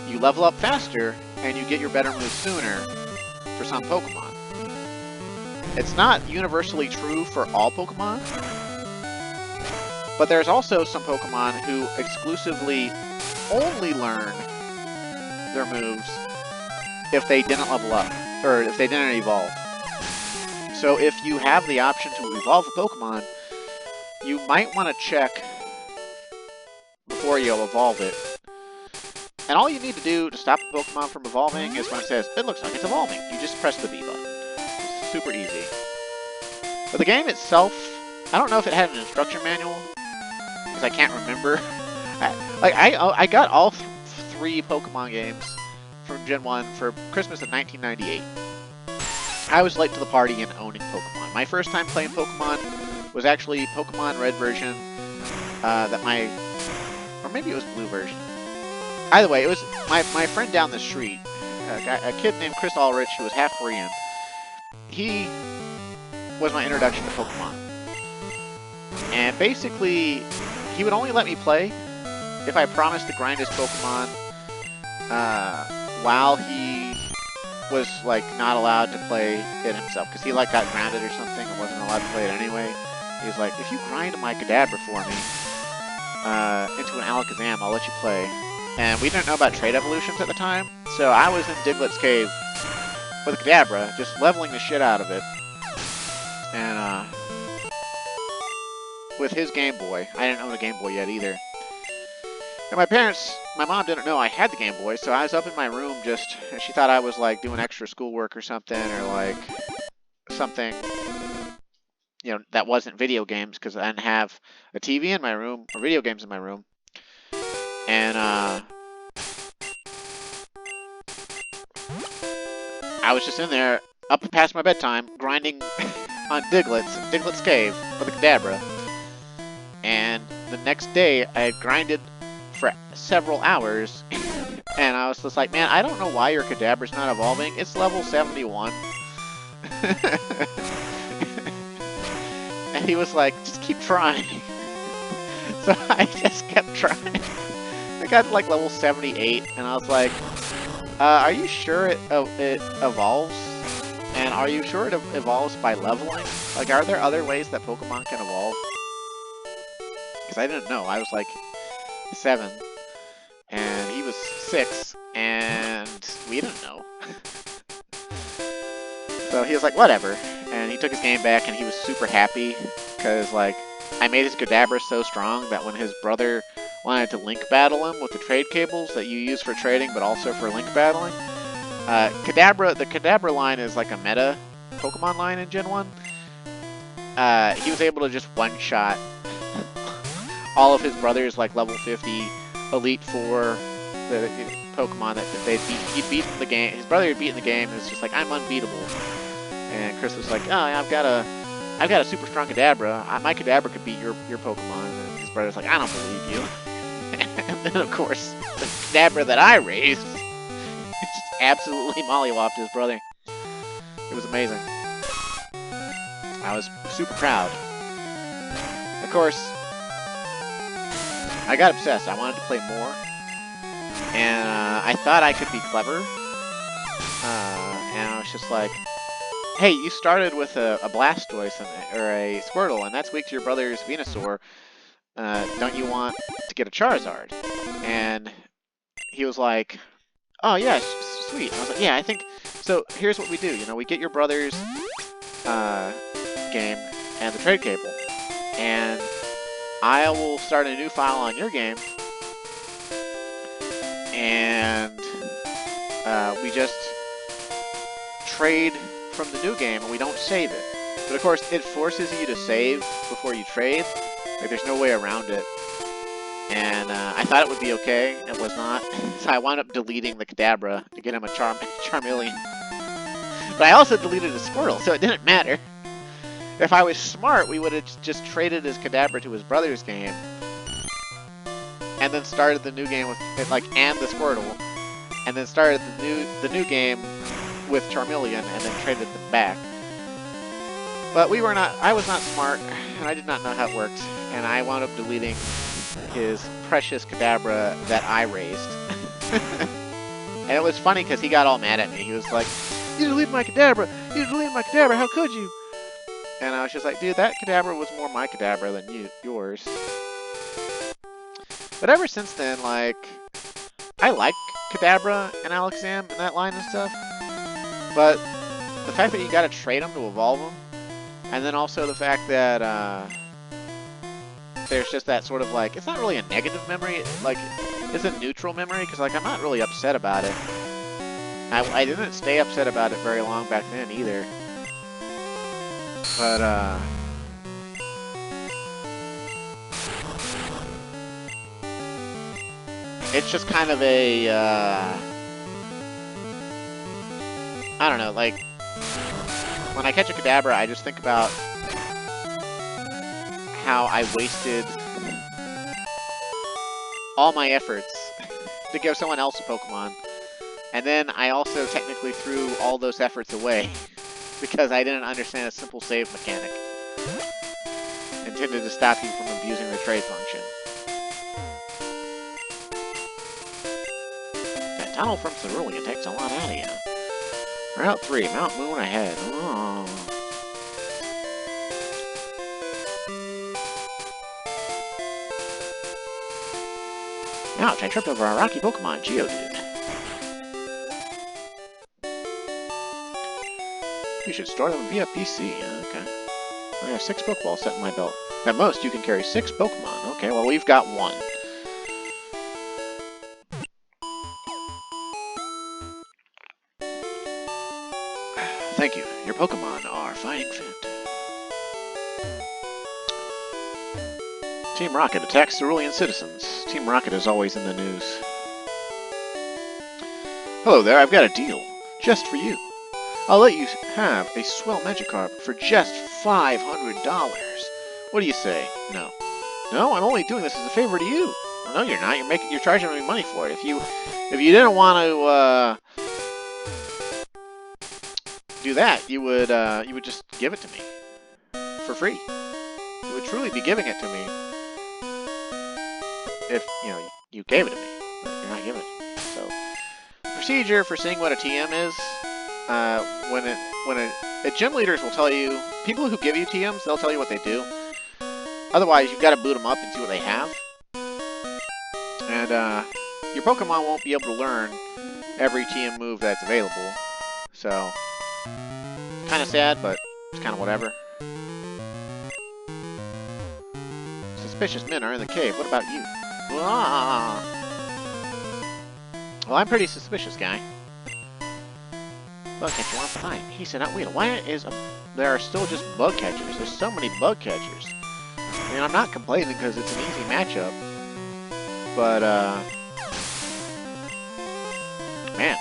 you level up faster and you get your better moves sooner for some Pokemon. It's not universally true for all Pokemon, but there's also some Pokemon who exclusively only learn their moves if they didn't level up, or if they didn't evolve. So if you have the option to evolve a Pokemon, you might want to check before you evolve it. And all you need to do to stop the Pokemon from evolving is when it says, it looks like it's evolving. You just press the B button. It's super easy. But the game itself, I don't know if it had an instruction manual, because I can't remember. I got all three Pokemon games from Gen 1 for Christmas of 1998. I was late to the party in owning Pokemon. My first time playing Pokemon was actually Pokemon Red version, or maybe it was Blue version. Either way, it was my friend down the street, a kid named Chris Ulrich, who was half Korean. He was my introduction to Pokemon. And basically, he would only let me play if I promised to grind his Pokemon while he was like not allowed to play it himself, because he like got grounded or something and wasn't allowed to play it anyway. He was like, if you grind my Kadabra for me into an Alakazam, I'll let you play. And we didn't know about trade evolutions at the time, so I was in Diglett's cave with a Kadabra, just leveling the shit out of it. And with his Game Boy. I didn't own a Game Boy yet either. And my mom didn't know I had the Game Boy, so I was up in my room and she thought I was like doing extra schoolwork or something, or like something, that wasn't video games, because I didn't have a TV in my room, or video games in my room. And I was just in there, up past my bedtime, grinding on Diglett's cave with a Kadabra. And the next day, I had grinded for several hours, and I was just like, man, I don't know why your Kadabra's not evolving. It's level 71. And he was like, just keep trying. So I just kept trying. I got to like level 78, and I was like, are you sure it evolves? And are you sure it evolves by leveling? Like, are there other ways that Pokemon can evolve? Because I didn't know. I was like 7, and he was 6, and we didn't know. So he was like, whatever. And he took his game back, and he was super happy, because, like, I made his Kadabra so strong that when his brother wanted to link battle him with the trade cables that you use for trading, but also for link battling, the Kadabra line is like a meta Pokemon line in Gen 1. He was able to just one-shot all of his brothers, like level 50 Elite Four, the Pokemon that he'd beaten the game. His brother had beaten the game, and it's just like, I'm unbeatable. And Chris was like, oh, I've got a super strong Kadabra. My Kadabra could beat your Pokemon. And his brother's like, I don't believe you. And then, of course, the Kadabra that I raised just absolutely mollywopped his brother. It was amazing. I was super proud. Of course, I got obsessed. I wanted to play more. And I thought I could be clever. And I was just like, hey, you started with a Blastoise or a Squirtle, and that's weak to your brother's Venusaur. Don't you want to get a Charizard? And he was like, oh, yeah, sweet. And I was like, yeah, I think... So here's what we do. We get your brother's game and the trade cable. And I will start a new file on your game. And we just trade from the new game, and we don't save it. But of course, it forces you to save before you trade. Like, there's no way around it. And I thought it would be okay. It was not. So I wound up deleting the Kadabra to get him a Charmeleon. But I also deleted a Squirtle, so it didn't matter. If I was smart, we would have just traded his Kadabra to his brother's game, and then started the new game with and the Squirtle, and then started the new game with Charmeleon, and then traded them back. But I was not smart, and I did not know how it worked, and I wound up deleting his precious Kadabra that I raised. And it was funny because he got all mad at me. He was like, you deleted my Kadabra! You deleted my Kadabra! How could you? And I was just like, dude, that Kadabra was more my Kadabra than yours. But ever since then, like, I like Kadabra and Alakazam and that line and stuff. But the fact that you gotta trade them to evolve them, and then also the fact that there's just that sort of like, it's not really a negative memory, like, it's a neutral memory, because like, I'm not really upset about it. I didn't stay upset about it very long back then either. But, it's just kind of a, I don't know, like, when I catch a Kadabra, I just think about how I wasted all my efforts to give someone else a Pokemon. And then I also technically threw all those efforts away because I didn't understand a simple save mechanic intended to stop you from abusing the trade function. That tunnel from Cerulean takes a lot out of you. Route 3, Mount Moon ahead. Oh. Ouch, I tripped over a rocky Pokemon, Geodude. You should store them via PC. Okay. I have 6 Pokeballs set in my belt. At most, you can carry 6 Pokemon. Okay, well, we've got 1. Thank you. Your Pokemon are fighting fit. Team Rocket attacks Cerulean citizens. Team Rocket is always in the news. Hello there, I've got a deal. Just for you. I'll let you have a swell Magikarp for just $500. What do you say? No. No, I'm only doing this as a favor to you. Well, no, you're not. You're charging me money for it. If you didn't want to do that, you would just give it to me for free. You would truly be giving it to me if you gave it to me, but you're not giving it to me. So, the procedure for seeing what a TM is. Gym leaders will tell you, people who give you TMs, they'll tell you what they do. Otherwise, you've got to boot them up and see what they have. And, your Pokemon won't be able to learn every TM move that's available. So, kind of sad, but it's kind of whatever. Suspicious men are in the cave. What about you? Ah. Well, I'm pretty suspicious, guy. Bug catcher on fine. He said, wait, why there are still just bug catchers? There's so many bug catchers. I mean, I'm not complaining because it's an easy matchup. But, man,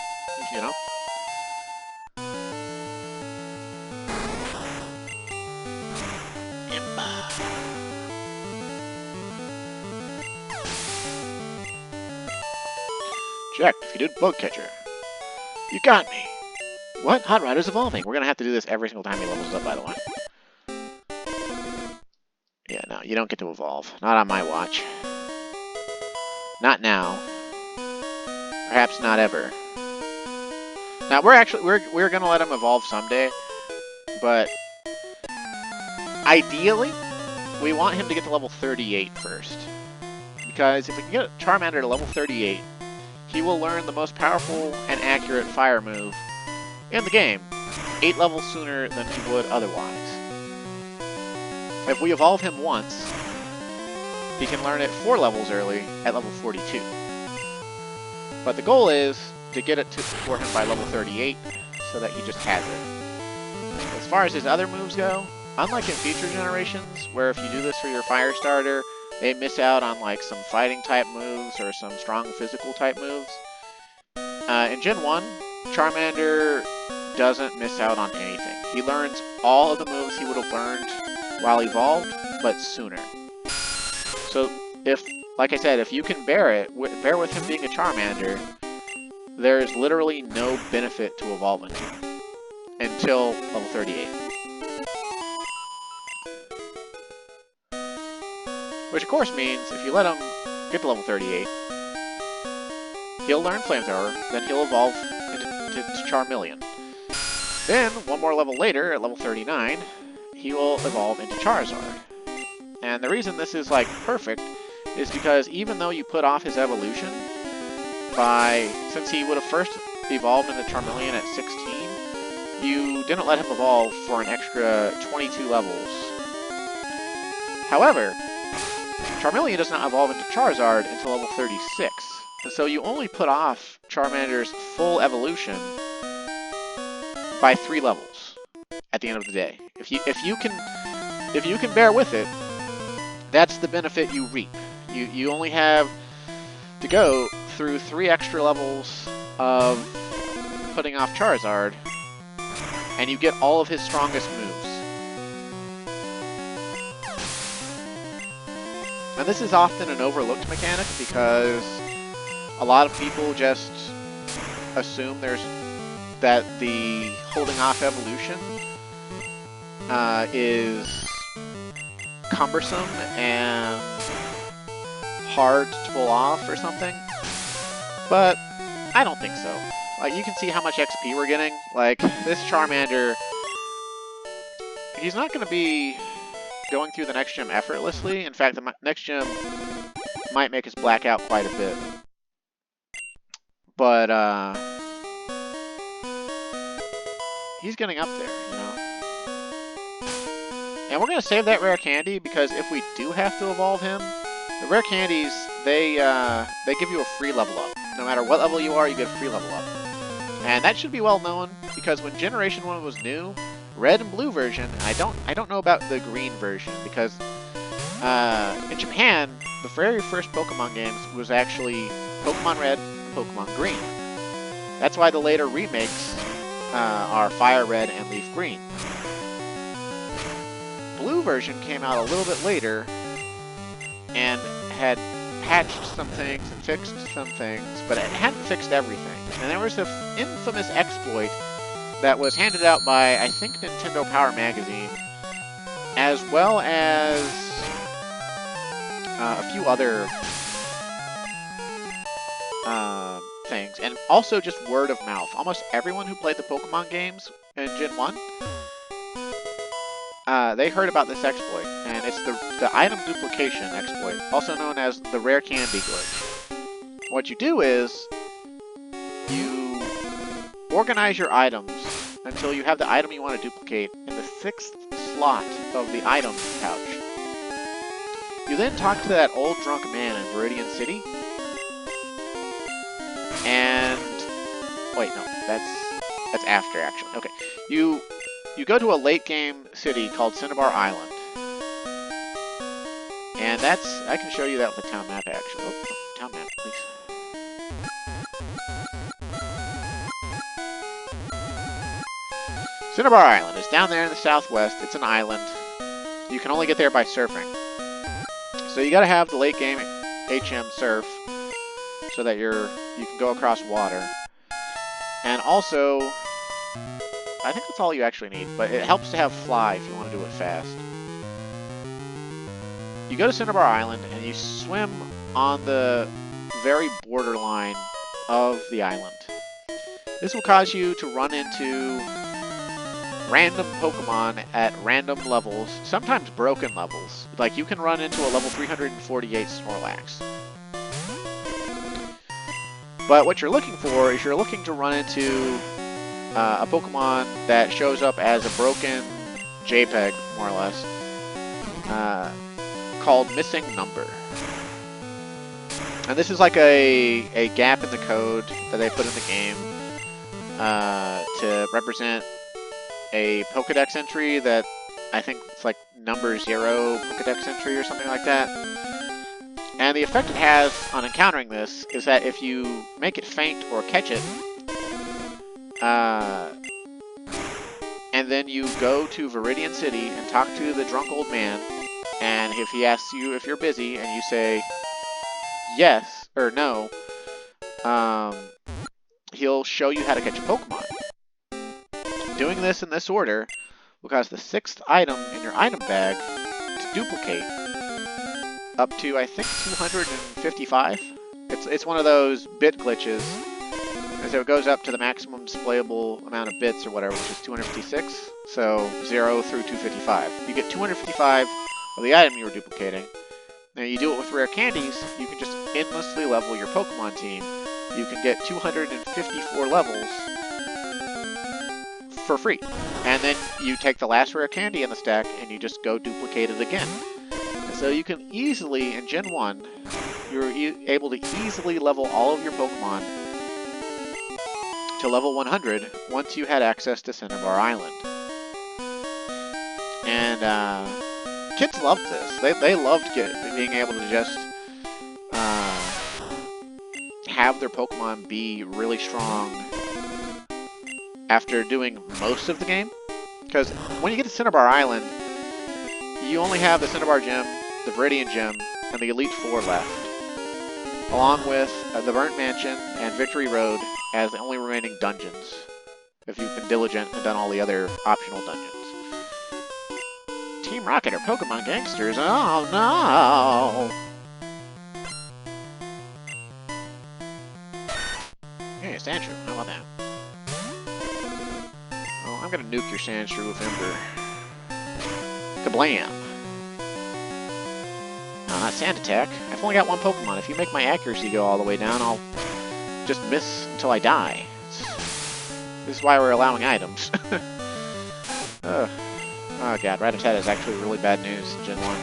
Jack, if you did bug catcher. You got me. What? Hot Rider's evolving. We're gonna have to do this every single time he levels up, by the way. Yeah, no, you don't get to evolve. Not on my watch. Not now. Perhaps not ever. Now we're gonna let him evolve someday, but ideally, we want him to get to level 38 first. Because if we can get Charmander to level 38, he will learn the most powerful and accurate fire move in the game 8 levels sooner than he would otherwise. If we evolve him once, he can learn it 4 levels early at level 42. But the goal is to get it for him by level 38 so that he just has it. As far as his other moves go, unlike in future generations, where if you do this for your fire starter, they miss out on like some fighting type moves or some strong physical type moves. In Gen 1, Charmander doesn't miss out on anything. He learns all of the moves he would have learned while evolved, but sooner. So like I said, if you can bear with him being a Charmander, there's literally no benefit to evolving him until level 38. Which of course means if you let him get to level 38, he'll learn Flamethrower, then he'll evolve into Charmeleon. Then, one more level later, at level 39, he will evolve into Charizard. And the reason this is like perfect is because even though you put off his evolution since he would have first evolved into Charmeleon at 16, you didn't let him evolve for an extra 22 levels. However, Charmeleon does not evolve into Charizard until level 36. And so you only put off Charmander's full evolution by 3 levels at the end of the day. If you can bear with it, that's the benefit you reap. You only have to go through 3 extra levels of putting off Charizard, and you get all of his strongest moves. And this is often an overlooked mechanic because a lot of people just assume that the holding off evolution is cumbersome and hard to pull off or something, but I don't think so. Like, you can see how much XP we're getting. Like, this Charmander, he's not going to be going through the next gym effortlessly. In fact, the next gym might make us black out quite a bit. But, he's getting up there, you know? And we're going to save that rare candy because if we do have to evolve him, the rare candies, they give you a free level up. No matter what level you are, you get a free level up. And that should be well known because when Generation 1 was new, Red and Blue version, and I don't know about the Green version because in Japan, the very first Pokemon games was actually Pokemon Red and Pokemon Green. That's why the later remakes are Fire Red and Leaf Green. Blue version came out a little bit later and had patched some things and fixed some things, but it hadn't fixed everything. And there was an infamous exploit that was handed out by, I think, Nintendo Power Magazine, as well as a few other things, and also just word of mouth. Almost everyone who played the Pokemon games in Gen 1, they heard about this exploit, and it's the item duplication exploit, also known as the rare candy glitch. What you do is, you organize your items until you have the item you want to duplicate in the 6th slot of the item pouch. You then talk to that old drunk man in Viridian City, and wait, no, that's after actually. Okay, you go to a late game city called Cinnabar Island, and I can show you that with a town map actually. Oh, town map, please. Cinnabar Island is down there in the southwest. It's an island. You can only get there by surfing. So you gotta have the late game HM surf so that you can go across water. And also, I think that's all you actually need, but it helps to have fly if you want to do it fast. You go to Cinnabar Island and you swim on the very borderline of the island. This will cause you to run into random Pokemon at random levels, sometimes broken levels. Like, you can run into a level 348 Snorlax. But what you're looking for is you're looking to run into a Pokemon that shows up as a broken JPEG, more or less, called Missing Number. And this is like a gap in the code that they put in the game to represent a Pokedex entry that I think it's like number 0 Pokedex entry or something like that. And the effect it has on encountering this is that if you make it faint or catch it, and then you go to Viridian City and talk to the drunk old man, and if he asks you if you're busy and you say yes or no, he'll show you how to catch a Pokemon. Doing this in this order will cause the 6th item in your item bag to duplicate up to, I think, 255. It's one of those bit glitches. And so it goes up to the maximum displayable amount of bits or whatever, which is 256. So 0 through 255. You get 255 of the item you were duplicating. Now you do it with rare candies, you can just endlessly level your Pokemon team. You can get 254 levels for free. And then you take the last rare candy in the stack and you just go duplicate it again. So you can easily, in Gen 1, you're able to easily level all of your Pokemon to level 100 once you had access to Cinnabar Island. And kids loved this. They loved being able to just have their Pokemon be really strong after doing most of the game. Because when you get to Cinnabar Island, you only have the Cinnabar Gym, the Viridian Gym, and the Elite Four left, along with the Burnt Mansion and Victory Road as the only remaining dungeons, if you've been diligent and done all the other optional dungeons. Team Rocket are Pokemon gangsters. Oh no! Hey, Sandshrew, how about that? Oh, I'm gonna nuke your Sandshrew with Ember. Kablam! No, not Sand Attack. I've only got one Pokemon. If you make my accuracy go all the way down, I'll just miss until I die. This is why we're allowing items. Oh god, Rattata is actually really bad news in Gen 1.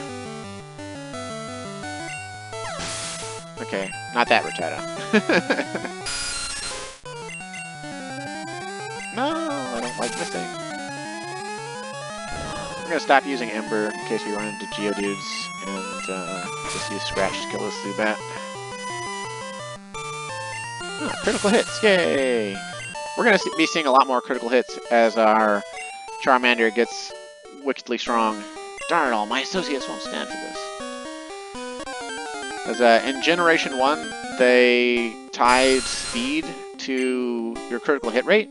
Okay, not that Rattata. No, I don't like missing. I'm gonna stop using Ember in case we run into Geodudes, and just use Scratch to kill this Zubat. Oh, critical hits, yay! We're gonna be seeing a lot more critical hits as our Charmander gets wickedly strong. Darn it all, my associates won't stand for this. As in Generation 1, they tied speed to your critical hit rate.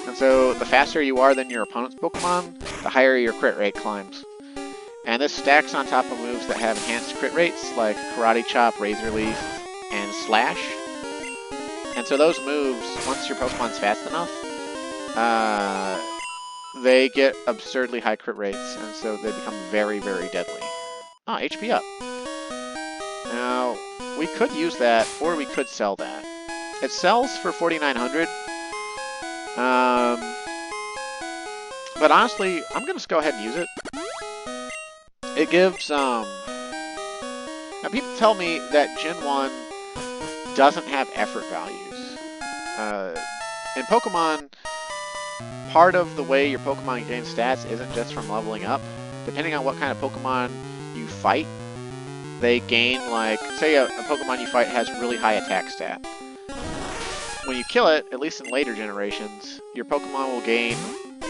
And so the faster you are than your opponent's Pokemon, the higher your crit rate climbs. And this stacks on top of moves that have enhanced crit rates, like Karate Chop, Razor Leaf, and Slash. And so those moves, once your Pokemon's fast enough, they get absurdly high crit rates, and so they become very, very deadly. Ah, HP up. Now, we could use that, or we could sell that. It sells for 4,900. But honestly, I'm gonna just go ahead and use it. It gives, now people tell me that Gen 1 doesn't have effort values. In Pokemon, part of the way your Pokemon gain stats isn't just from leveling up. Depending on what kind of Pokemon you fight, they gain, like, say a Pokemon you fight has really high attack stat. When you kill it, at least in later generations, your Pokemon will gain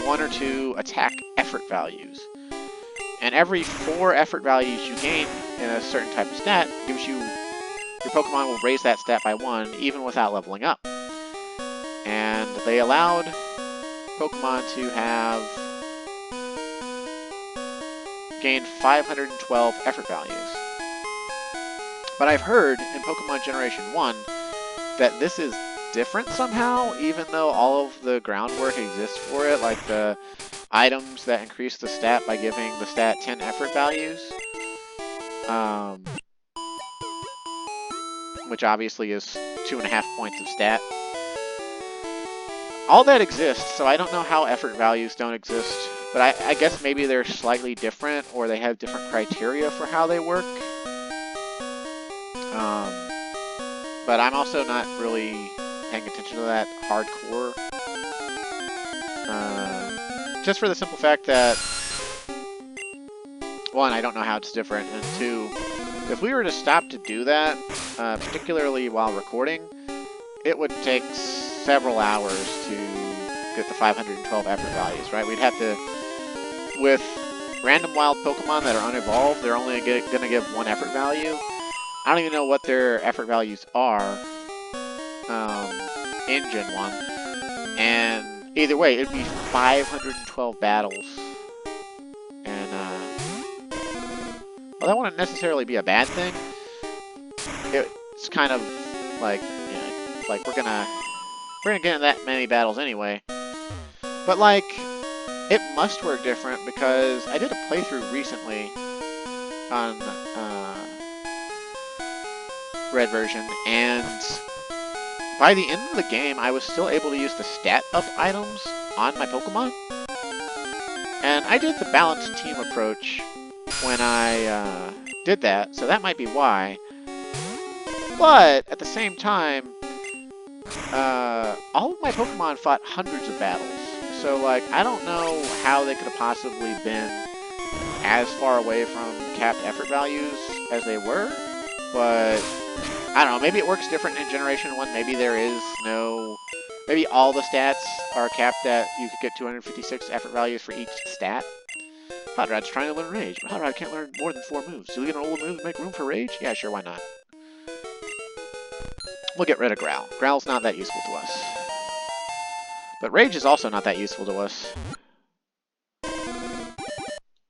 1 or 2 attack effort values. And every 4 effort values you gain in a certain type of stat gives you, your Pokemon will raise that stat by 1 even without leveling up. And they allowed Pokemon to have gain 512 effort values. But I've heard in Pokemon Generation 1 that this is different somehow, even though all of the groundwork exists for it, like the items that increase the stat by giving the stat 10 effort values, which obviously is 2.5 points of stat. All that exists, so I don't know how effort values don't exist, but I guess maybe they're slightly different, or they have different criteria for how they work. But I'm also not really paying attention to that hardcore. Just for the simple fact that, 1, I don't know how it's different, and 2, if we were to stop to do that, particularly while recording, it would take several hours to get the 512 effort values, right? We'd have to, with random wild Pokemon that are unevolved, they're only going to give 1 effort value. I don't even know what their effort values are in Gen 1. And either way, it'd be 512 battles. And, well, that wouldn't necessarily be a bad thing. It's kind of like, you know, like we're gonna get in that many battles anyway. But like, it must work different because I did a playthrough recently on Red version, and by the end of the game, I was still able to use the stat up items on my Pokemon. And I did the balanced team approach when I did that, so that might be why. But at the same time, all of my Pokemon fought hundreds of battles. So, like, I don't know how they could have possibly been as far away from capped effort values as they were, but I don't know, maybe it works different in Generation 1, maybe there is no... Maybe all the stats are capped at, you could get 256 effort values for each stat. Hot Rod's trying to learn Rage, but Hot Rod can't learn more than 4 moves. Do we get an old move to make room for Rage? Yeah, sure, why not? We'll get rid of Growl. Growl's not that useful to us. But Rage is also not that useful to us.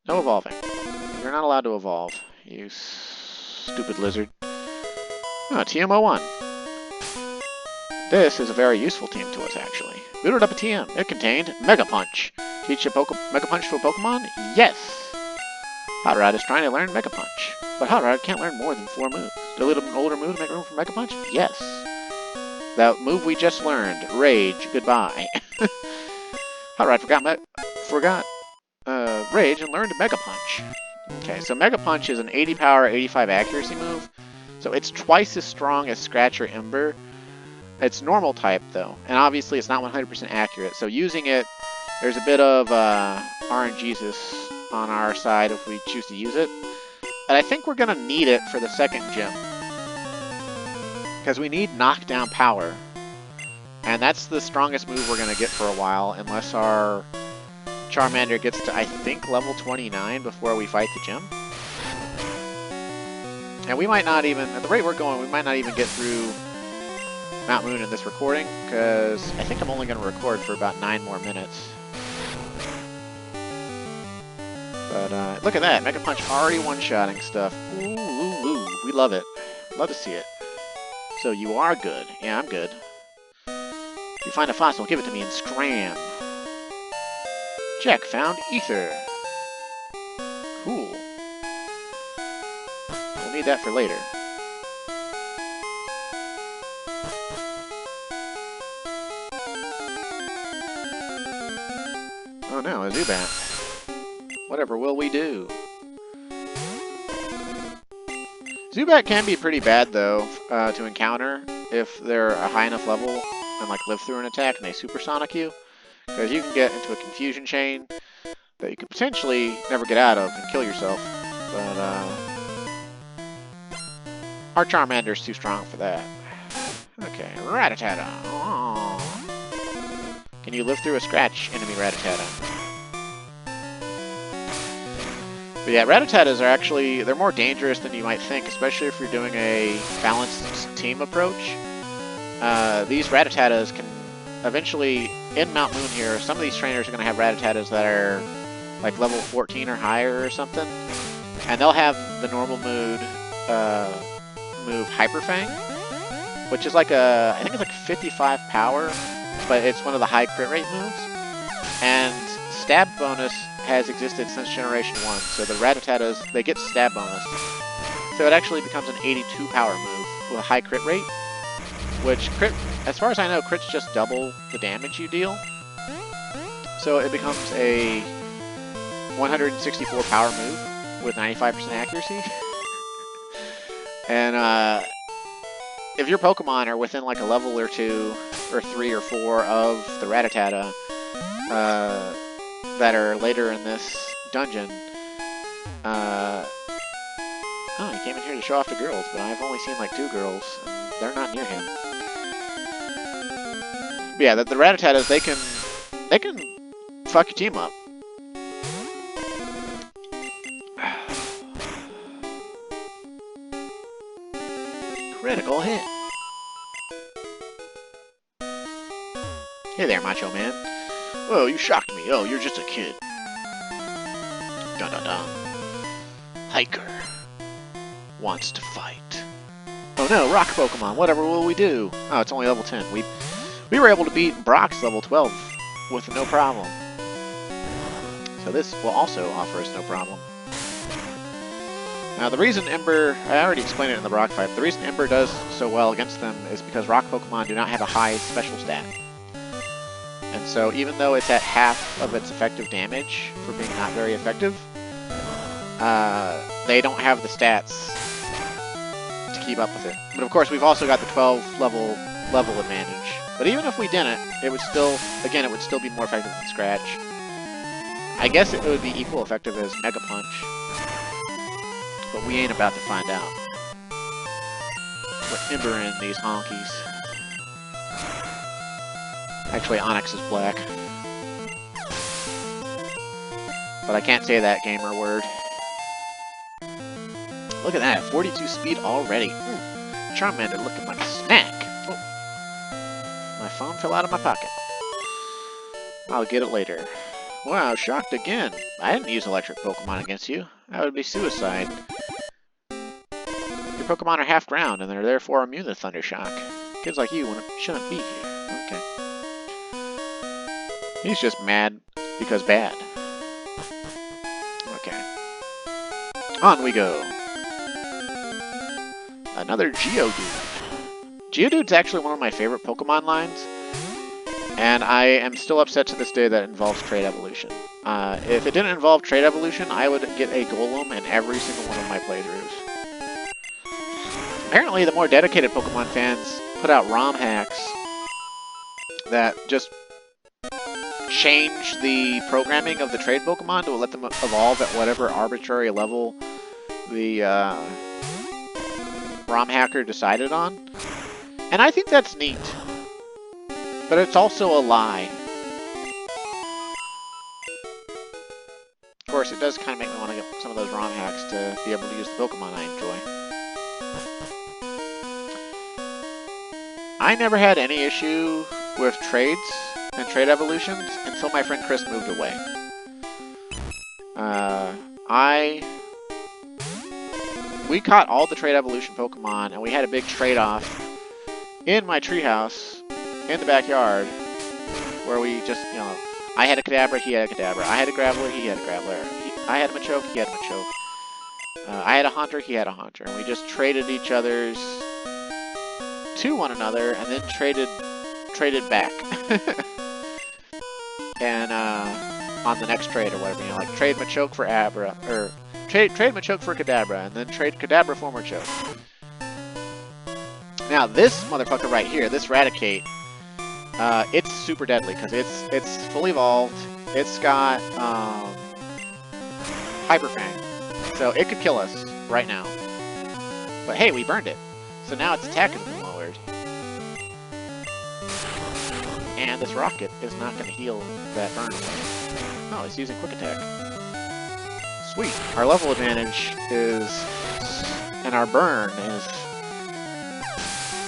No evolving. You're not allowed to evolve, you stupid lizard. Oh, TM01. This is a very useful team to us, actually. Booted up a TM. It contained Mega Punch. Teach a Mega Punch to a Pokemon? Yes! Hot Rod is trying to learn Mega Punch. But Hot Rod can't learn more than 4 moves. Delete an older move to make room for Mega Punch? Yes. That move we just learned. Rage. Goodbye. Hot Rod forgot Rage and learned Mega Punch. Okay, so Mega Punch is an 80 power, 85 accuracy move. So it's twice as strong as Scratch or Ember. It's normal type, though. And obviously it's not 100% accurate. So using it, there's a bit of RNGesus on our side if we choose to use it. And I think we're going to need it for the second gym. Because we need knockdown power. And that's the strongest move we're going to get for a while, unless our Charmander gets to, I think, level 29 before we fight the gym. And we might not even, at the rate we're going, we might not even get through Mount Moon in this recording, because I think I'm only going to record for about 9 more minutes. But look at that, Mega Punch already one-shotting stuff. Ooh, ooh, ooh, we love it. Love to see it. So you are good. Yeah, I'm good. If you find a fossil, give it to me and scram. Jack found Ether. Cool. We'll need that for later. Oh no, a Zubat. Whatever will we do? Zubat can be pretty bad, though, to encounter if they're a high enough level and, like, live through an attack and they supersonic you. Because you can get into a confusion chain that you could potentially never get out of and kill yourself. But, our Charmander's too strong for that. Okay, Rattata. Aww. Can you live through a Scratch, enemy Rattata? But yeah, Rattatas are actually, they're more dangerous than you might think, especially if you're doing a balanced team approach. These Rattatatas can eventually, in Mount Moon here, some of these trainers are going to have Rattatatas that are like level 14 or higher or something. And they'll have the normal move Hyper Fang, which is like a, I think it's like 55 power, but it's one of the high crit rate moves. And stab bonus has existed since Generation 1, so the Rattatatas, they get stab bonus. So it actually becomes an 82 power move with a high crit rate, which, crit, as far as I know, crits just double the damage you deal. So it becomes a 164 power move with 95% accuracy. And if your Pokemon are within like a level or 2, or 3 or 4 of the Rattata, that are later in this dungeon. Oh, he came in here to show off the girls, but I've only seen like 2 girls, and they're not near him. But yeah, the Rattatatas, they can fuck your team up. Critical hit. Hey there, Macho Man. Oh, you shocked me. Oh, you're just a kid. Dun dun dun. Hiker wants to fight. Oh no, rock Pokemon. Whatever will we do? Oh, it's only level 10. We were able to beat Brock's level 12 with no problem. So this will also offer us no problem. Now the reason Ember, I already explained it in the Brock fight, the reason Ember does so well against them is because rock Pokemon do not have a high special stat. And so even though it's at half of its effective damage for being not very effective, they don't have the stats to keep up with it. But of course, we've also got the 12 level advantage. But even if we didn't, it would still, again, it would still be more effective than Scratch. I guess it would be equal effective as Mega Punch. But we ain't about to find out. We're embering these honkies. Actually, Onyx is black. But I can't say that gamer word. Look at that, 42 speed already. Charmander looking like a snack. Oh. My phone fell out of my pocket. I'll get it later. Wow, shocked again. I didn't use electric Pokemon against you. That would be suicide. Your Pokemon are half ground, and they're therefore immune to Thunder Shock. Kids like you shouldn't be here. Okay. He's just mad because bad. Okay. On we go. Another Geodude. Geodude's actually one of my favorite Pokemon lines, and I am still upset to this day that it involves Trait Evolution. If it didn't involve Trait Evolution, I would get a Golem in every single one of my playthroughs. Apparently, the more dedicated Pokemon fans put out ROM hacks that just change the programming of the trade Pokemon to let them evolve at whatever arbitrary level the ROM hacker decided on. And I think that's neat. But it's also a lie. Of course, it does kind of make me want to get some of those ROM hacks to be able to use the Pokemon I enjoy. I never had any issue with trades and trade evolutions until my friend Chris moved away. We caught all the trade evolution Pokemon, and we had a big trade-off in my treehouse in the backyard, where we just, you know, I had a Kadabra, he had a Kadabra. I had a Graveler, he had a Graveler. I had a Machoke, he had a Machoke. I had a Haunter, he had a Haunter. And we just traded each other's to one another, and then traded back. And on the next trade or whatever, you know, like trade Machoke for Abra, or trade Machoke for Kadabra, and then trade Kadabra for Machoke. Now this motherfucker right here, this Raticate, it's super deadly because it's fully evolved. It's got Hyper Fang, so it could kill us right now. But hey, we burned it, so now its attack has been lowered. And this rocket is not going to heal that burn away. Oh, it's using Quick Attack. Sweet. Our level advantage is, and our burn is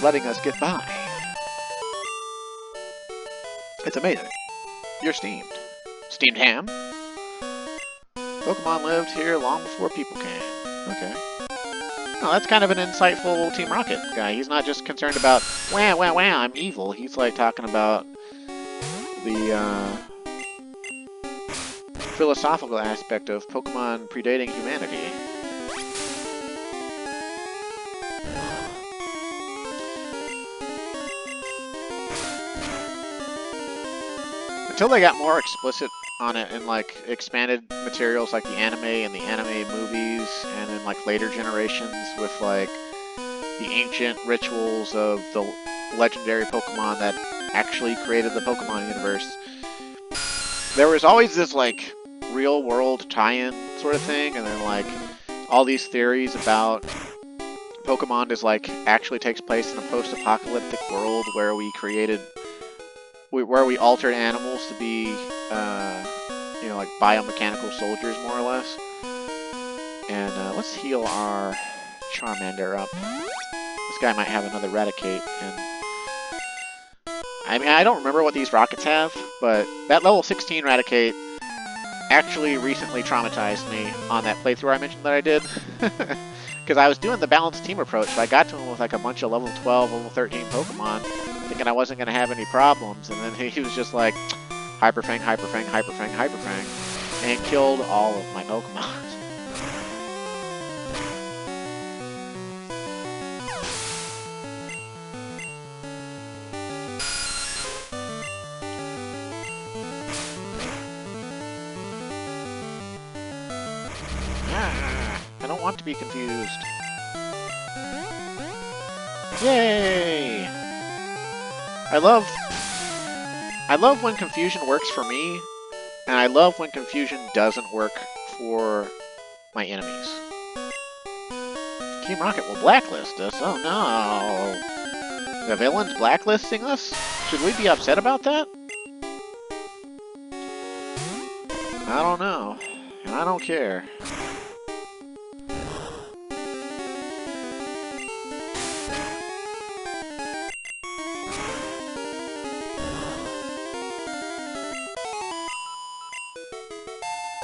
letting us get by. It's amazing. You're steamed. Steamed ham? Pokemon lived here long before people came. Okay. Oh, that's kind of an insightful Team Rocket guy. He's not just concerned about, wah, wah, wah, I'm evil. He's like talking about the philosophical aspect of Pokemon predating humanity. Until they got more explicit on it in like expanded materials like the anime and the anime movies, and in like later generations with like the ancient rituals of the legendary Pokemon that actually created the Pokemon universe, there was always this like real world tie-in sort of thing, and then like all these theories about Pokemon is like actually takes place in a post-apocalyptic world where we altered animals to be you know, like biomechanical soldiers more or less. And let's heal our Charmander up. This guy might have another Raticate, and I mean, I don't remember what these rockets have, but that level 16 Raticate actually recently traumatized me on that playthrough I mentioned that I did. Because I was doing the balanced team approach, so I got to him with like a bunch of level 12, level 13 Pokemon, thinking I wasn't going to have any problems, and then he was just like, Hyper Fang, Hyper Fang, Hyper Fang, Hyper Fang, and killed all of my Pokemon. I don't want to be confused. Yay! I love when confusion works for me, and I love when confusion doesn't work for my enemies. Team Rocket will blacklist us. Oh no! The villain's blacklisting us? Should we be upset about that? I don't know. And I don't care.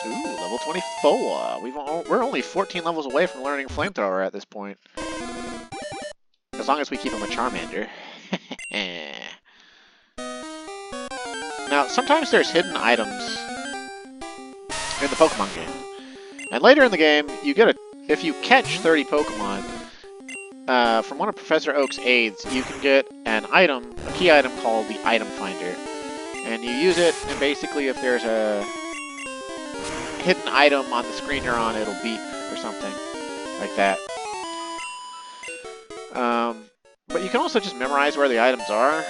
Ooh, level 24. We're only 14 levels away from learning Flamethrower at this point. As long as we keep him a Charmander. Now, sometimes there's hidden items in the Pokemon game. And later in the game, you get if you catch 30 Pokemon, from one of Professor Oak's aides, you can get an item, a key item called the Item Finder. And you use it, and basically if there's a hidden item on the screen you're on, it'll beep or something like that. But you can also just memorize where the items are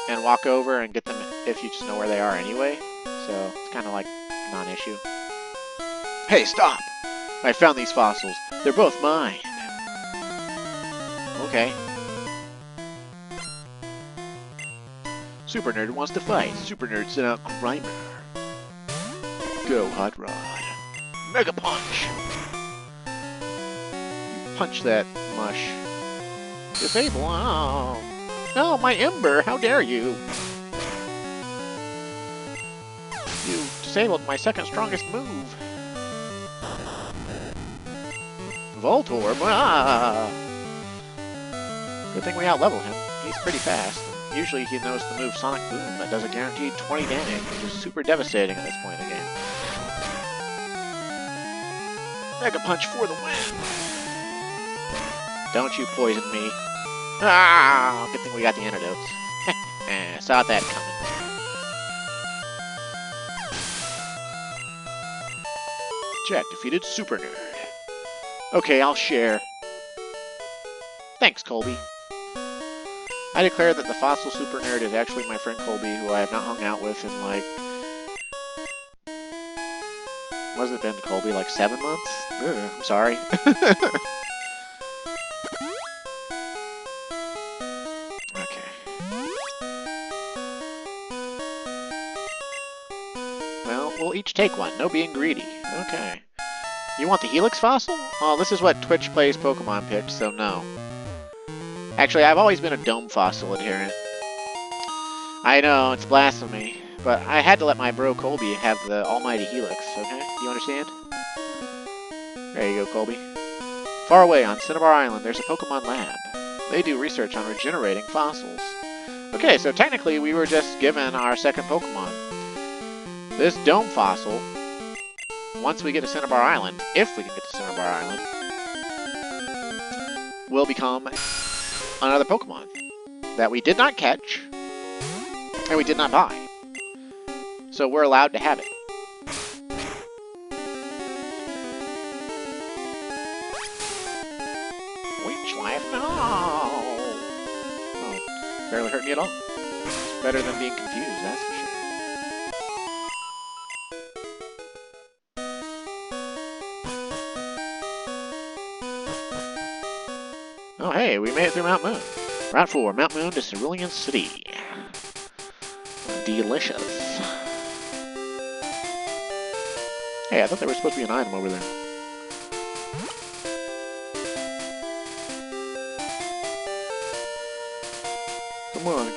and walk over and get them if you just know where they are anyway. So it's kind of like non-issue. Hey, stop! I found these fossils. They're both mine. Okay. Super Nerd wants to fight. Super Nerd sent out Grimer. Go, Hot Rod. Mega Punch! You punch that mush. Disable. Oh. No, my Ember! How dare you! You disabled my second strongest move. Voltorb! Ah. Good thing we outlevel him. He's pretty fast. Usually he knows the move Sonic Boom that does a guaranteed 20 damage, which is super devastating at this point in the game. Mega Punch for the win! Don't you poison me. Ah! Good thing we got the antidotes. Saw that coming. Jack defeated Super Nerd. Okay, I'll share. Thanks, Colby. I declare that the fossil Super Nerd is actually my friend Colby, who I have not hung out with in like... What has it been, Colby? Like 7 months? Ugh, I'm sorry. Okay. Well, we'll each take one. No being greedy. Okay. You want the Helix fossil? Oh, this is what Twitch Plays Pokemon picked, so no. Actually, I've always been a Dome Fossil adherent. I know, it's blasphemy, but I had to let my bro Colby have the almighty Helix, okay? Do you understand? There you go, Colby. Far away on Cinnabar Island, there's a Pokemon lab. They do research on regenerating fossils. Okay, so technically we were just given our second Pokemon. This Dome Fossil, once we get to Cinnabar Island, if we can get to Cinnabar Island, will become another Pokemon that we did not catch and we did not buy. So we're allowed to have it. Witch life? No! Oh, barely hurt me at all. It's better than being confused, that's for sure. Oh, hey, we made it through Mount Moon. Route 4, Mount Moon to Cerulean City. Delicious. Hey, I thought there was supposed to be an item over there. Come on,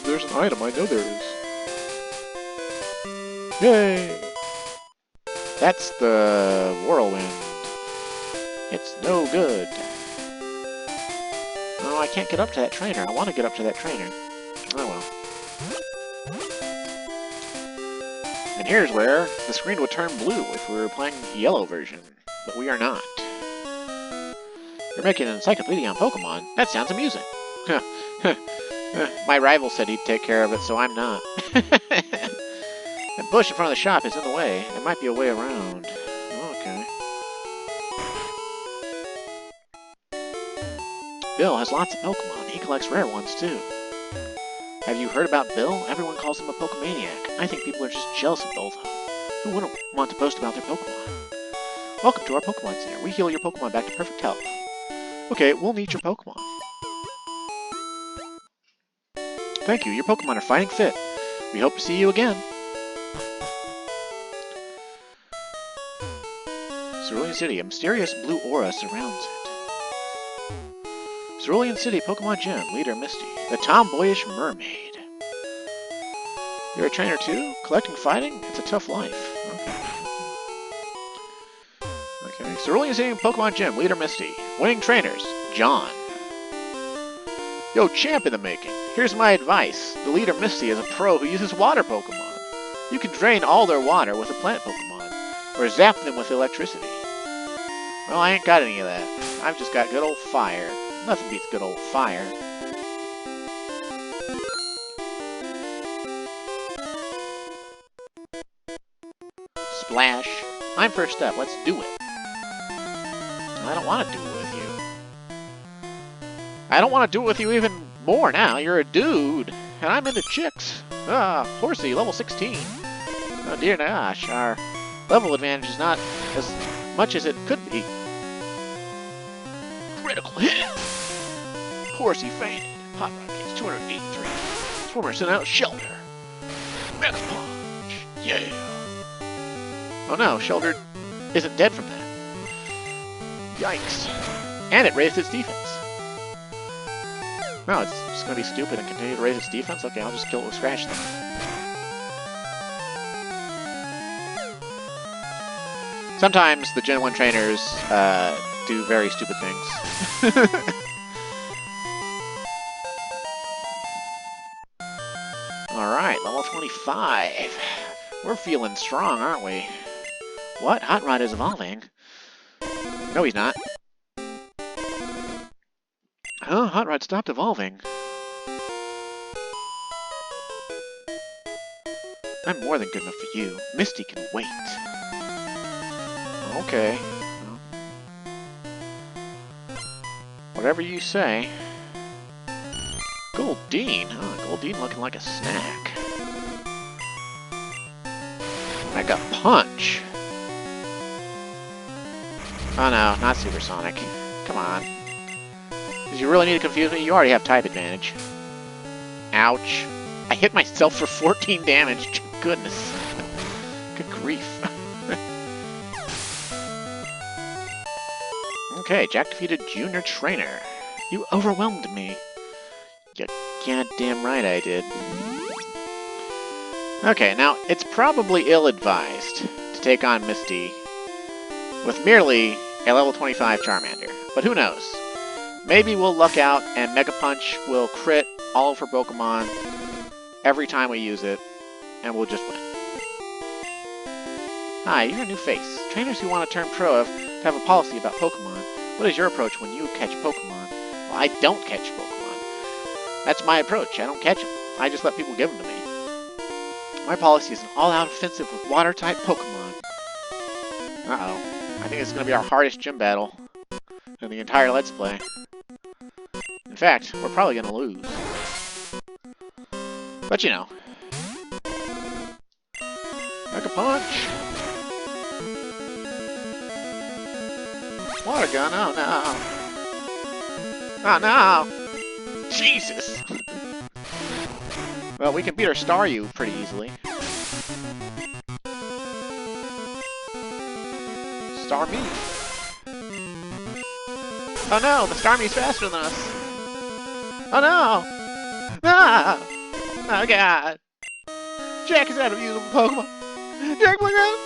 there's an item, I know there is. Yay! That's the Whirlwind. It's no good. Oh, I can't get up to that trainer. I want to get up to that trainer. Oh well. And here's where the screen would turn blue if we were playing the yellow version, but we are not. You're making an encyclopedia on Pokemon? That sounds amusing. My rival said he'd take care of it, so I'm not. That bush in front of the shop is in the way. There might be a way around. Okay. Bill has lots of Pokemon. He collects rare ones, too. Have you heard about Bill? Everyone calls him a Pokemaniac. I think people are just jealous of Bill, though. Who wouldn't want to boast about their Pokemon? Welcome to our Pokemon Center. We heal your Pokemon back to perfect health. Okay, we'll need your Pokemon. Thank you. Your Pokemon are fighting fit. We hope to see you again. Cerulean City. A mysterious blue aura surrounds it. Cerulean City Pokemon Gym. Leader Misty. The tomboyish mermaid. You're a trainer too? Collecting fighting? It's a tough life. Okay. Cerulean City Pokemon Gym. Leader Misty. Winning trainers. John. Yo, champ in the making. Here's my advice. The leader Misty is a pro who uses water Pokemon. You can drain all their water with a plant Pokemon, or zap them with electricity. Well, I ain't got any of that. I've just got good old fire. Nothing beats good old fire. Splash. I'm first up. Let's do it. I don't want to do it with you. I don't want to do it with you even more now. You're a dude, and I'm into chicks. Ah, Horsey, level 16. Oh dear gosh, our level advantage is not as much as it could be. Critical hit! Horsey fainted. Hot Rod gets 283. Swarmer sent out Shelter. Mega Punch! Yeah! Oh no, Shelter isn't dead from that. Yikes. And it raised its defense. No, it's just going to be stupid and continue to raise its defense? Okay, I'll just kill it with Scratch then. Sometimes the Gen 1 trainers do very stupid things. Alright, level 25. We're feeling strong, aren't we? What? Hot Rod is evolving? No, he's not. Huh? Hot Rod stopped evolving. I'm more than good enough for you. Misty can wait. Okay. Well, whatever you say. Goldeen? Huh, Goldeen looking like a snack. Mega Punch! Oh no, not Supersonic. Come on. Did you really need to confuse me? You already have type advantage. Ouch. I hit myself for 14 damage. Goodness. Good grief. Okay, Jack defeated Junior Trainer. You overwhelmed me. You're goddamn right I did. Okay, now, it's probably ill-advised to take on Misty with merely a level 25 Charmander. But who knows? Maybe we'll luck out and Mega Punch will crit all of her Pokemon every time we use it, and we'll just win. Hi, you're a new face. Trainers who want to turn pro have a policy about Pokemon. What is your approach when you catch Pokemon? Well, I don't catch Pokemon. That's my approach. I don't catch them. I just let people give them to me. My policy is an all-out offensive with Water-type Pokemon. Uh-oh. I think it's going to be our hardest gym battle in the entire Let's Play. In fact, we're probably going to lose. But you know. Mega Punch! Water gun, oh no! Oh no! Jesus! Well, we can beat our Staryu pretty easily. Starmie! Oh no, the Starmie's faster than us! Oh no! Ah! Oh god! Jack is out of usable Pokemon! Jack blacked out!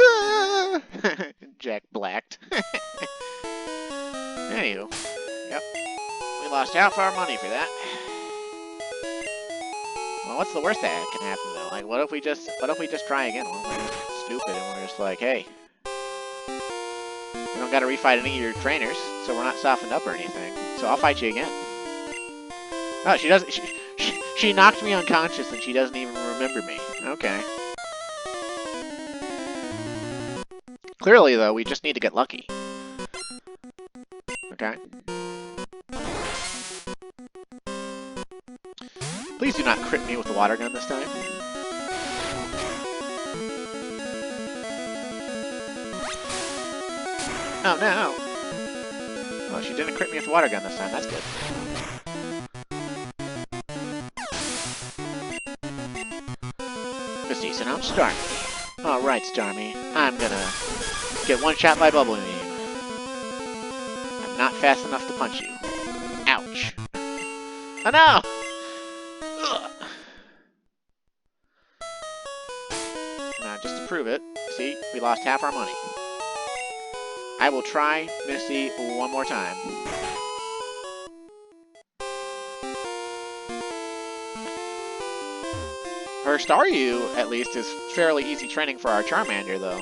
Ah! Jack blacked. Anywho. Yep. We lost half our money for that. Well, what's the worst that can happen though? Like, what if we just try again? Well, we're just stupid and we're just like, hey, we don't gotta refight any of your trainers, so we're not softened up or anything. So I'll fight you again. Oh, she doesn't. She knocked me unconscious and she doesn't even remember me. Okay. Clearly, though, we just need to get lucky. Okay. Please do not crit me with the water gun this time. Oh no! Well, she didn't crit me with the water gun this time, that's good. Misty, so now I'm Starmie. Alright, Starmie. I'm gonna get one shot by Bubble Beam. I'm not fast enough to punch you. Ouch. Oh no! Ugh. Now, just to prove it, see, we lost half our money. I will try Misty one more time. Her Staryu, at least, is fairly easy training for our Charmander, though.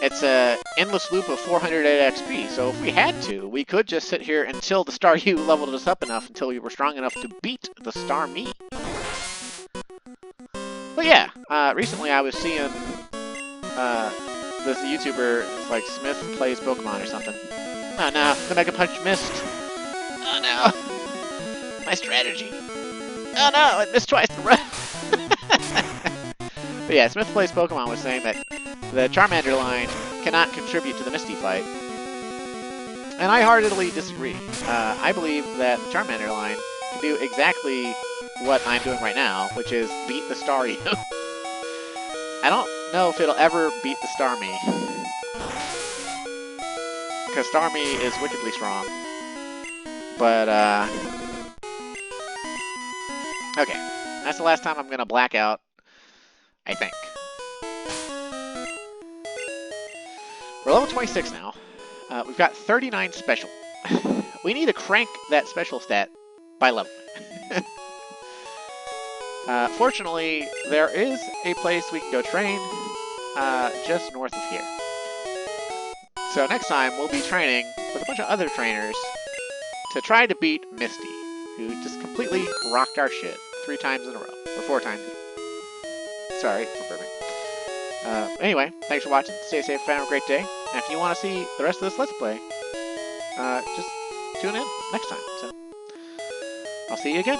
It's a endless loop of 408 XP, so if we had to, we could just sit here until the Staryu leveled us up enough until we were strong enough to beat the Starmie. But yeah, recently I was seeing this YouTuber, it's like Smith Plays Pokemon or something. Oh no, the Mega Punch missed. Oh no, my strategy. Oh no, it missed twice in a row. But yeah, Smith Plays Pokemon was saying that the Charmander line cannot contribute to the Misty fight. And I heartily disagree. I believe that the Charmander line can do exactly what I'm doing right now, which is beat the Staryu. I don't know if it'll ever beat the Starmie. Because Starmie is wickedly strong. But, okay. That's the last time I'm gonna black out, I think. We're level 26 now. We've got 39 special. We need to crank that special stat by level. Fortunately, there is a place we can go train just north of here. So next time, we'll be training with a bunch of other trainers to try to beat Misty, who just completely rocked our shit 3 times in a row. Or 4 times. Sorry for burping. Anyway, thanks for watching. Stay safe, have a great day. And if you want to see the rest of this Let's Play, just tune in next time. So, I'll see you again.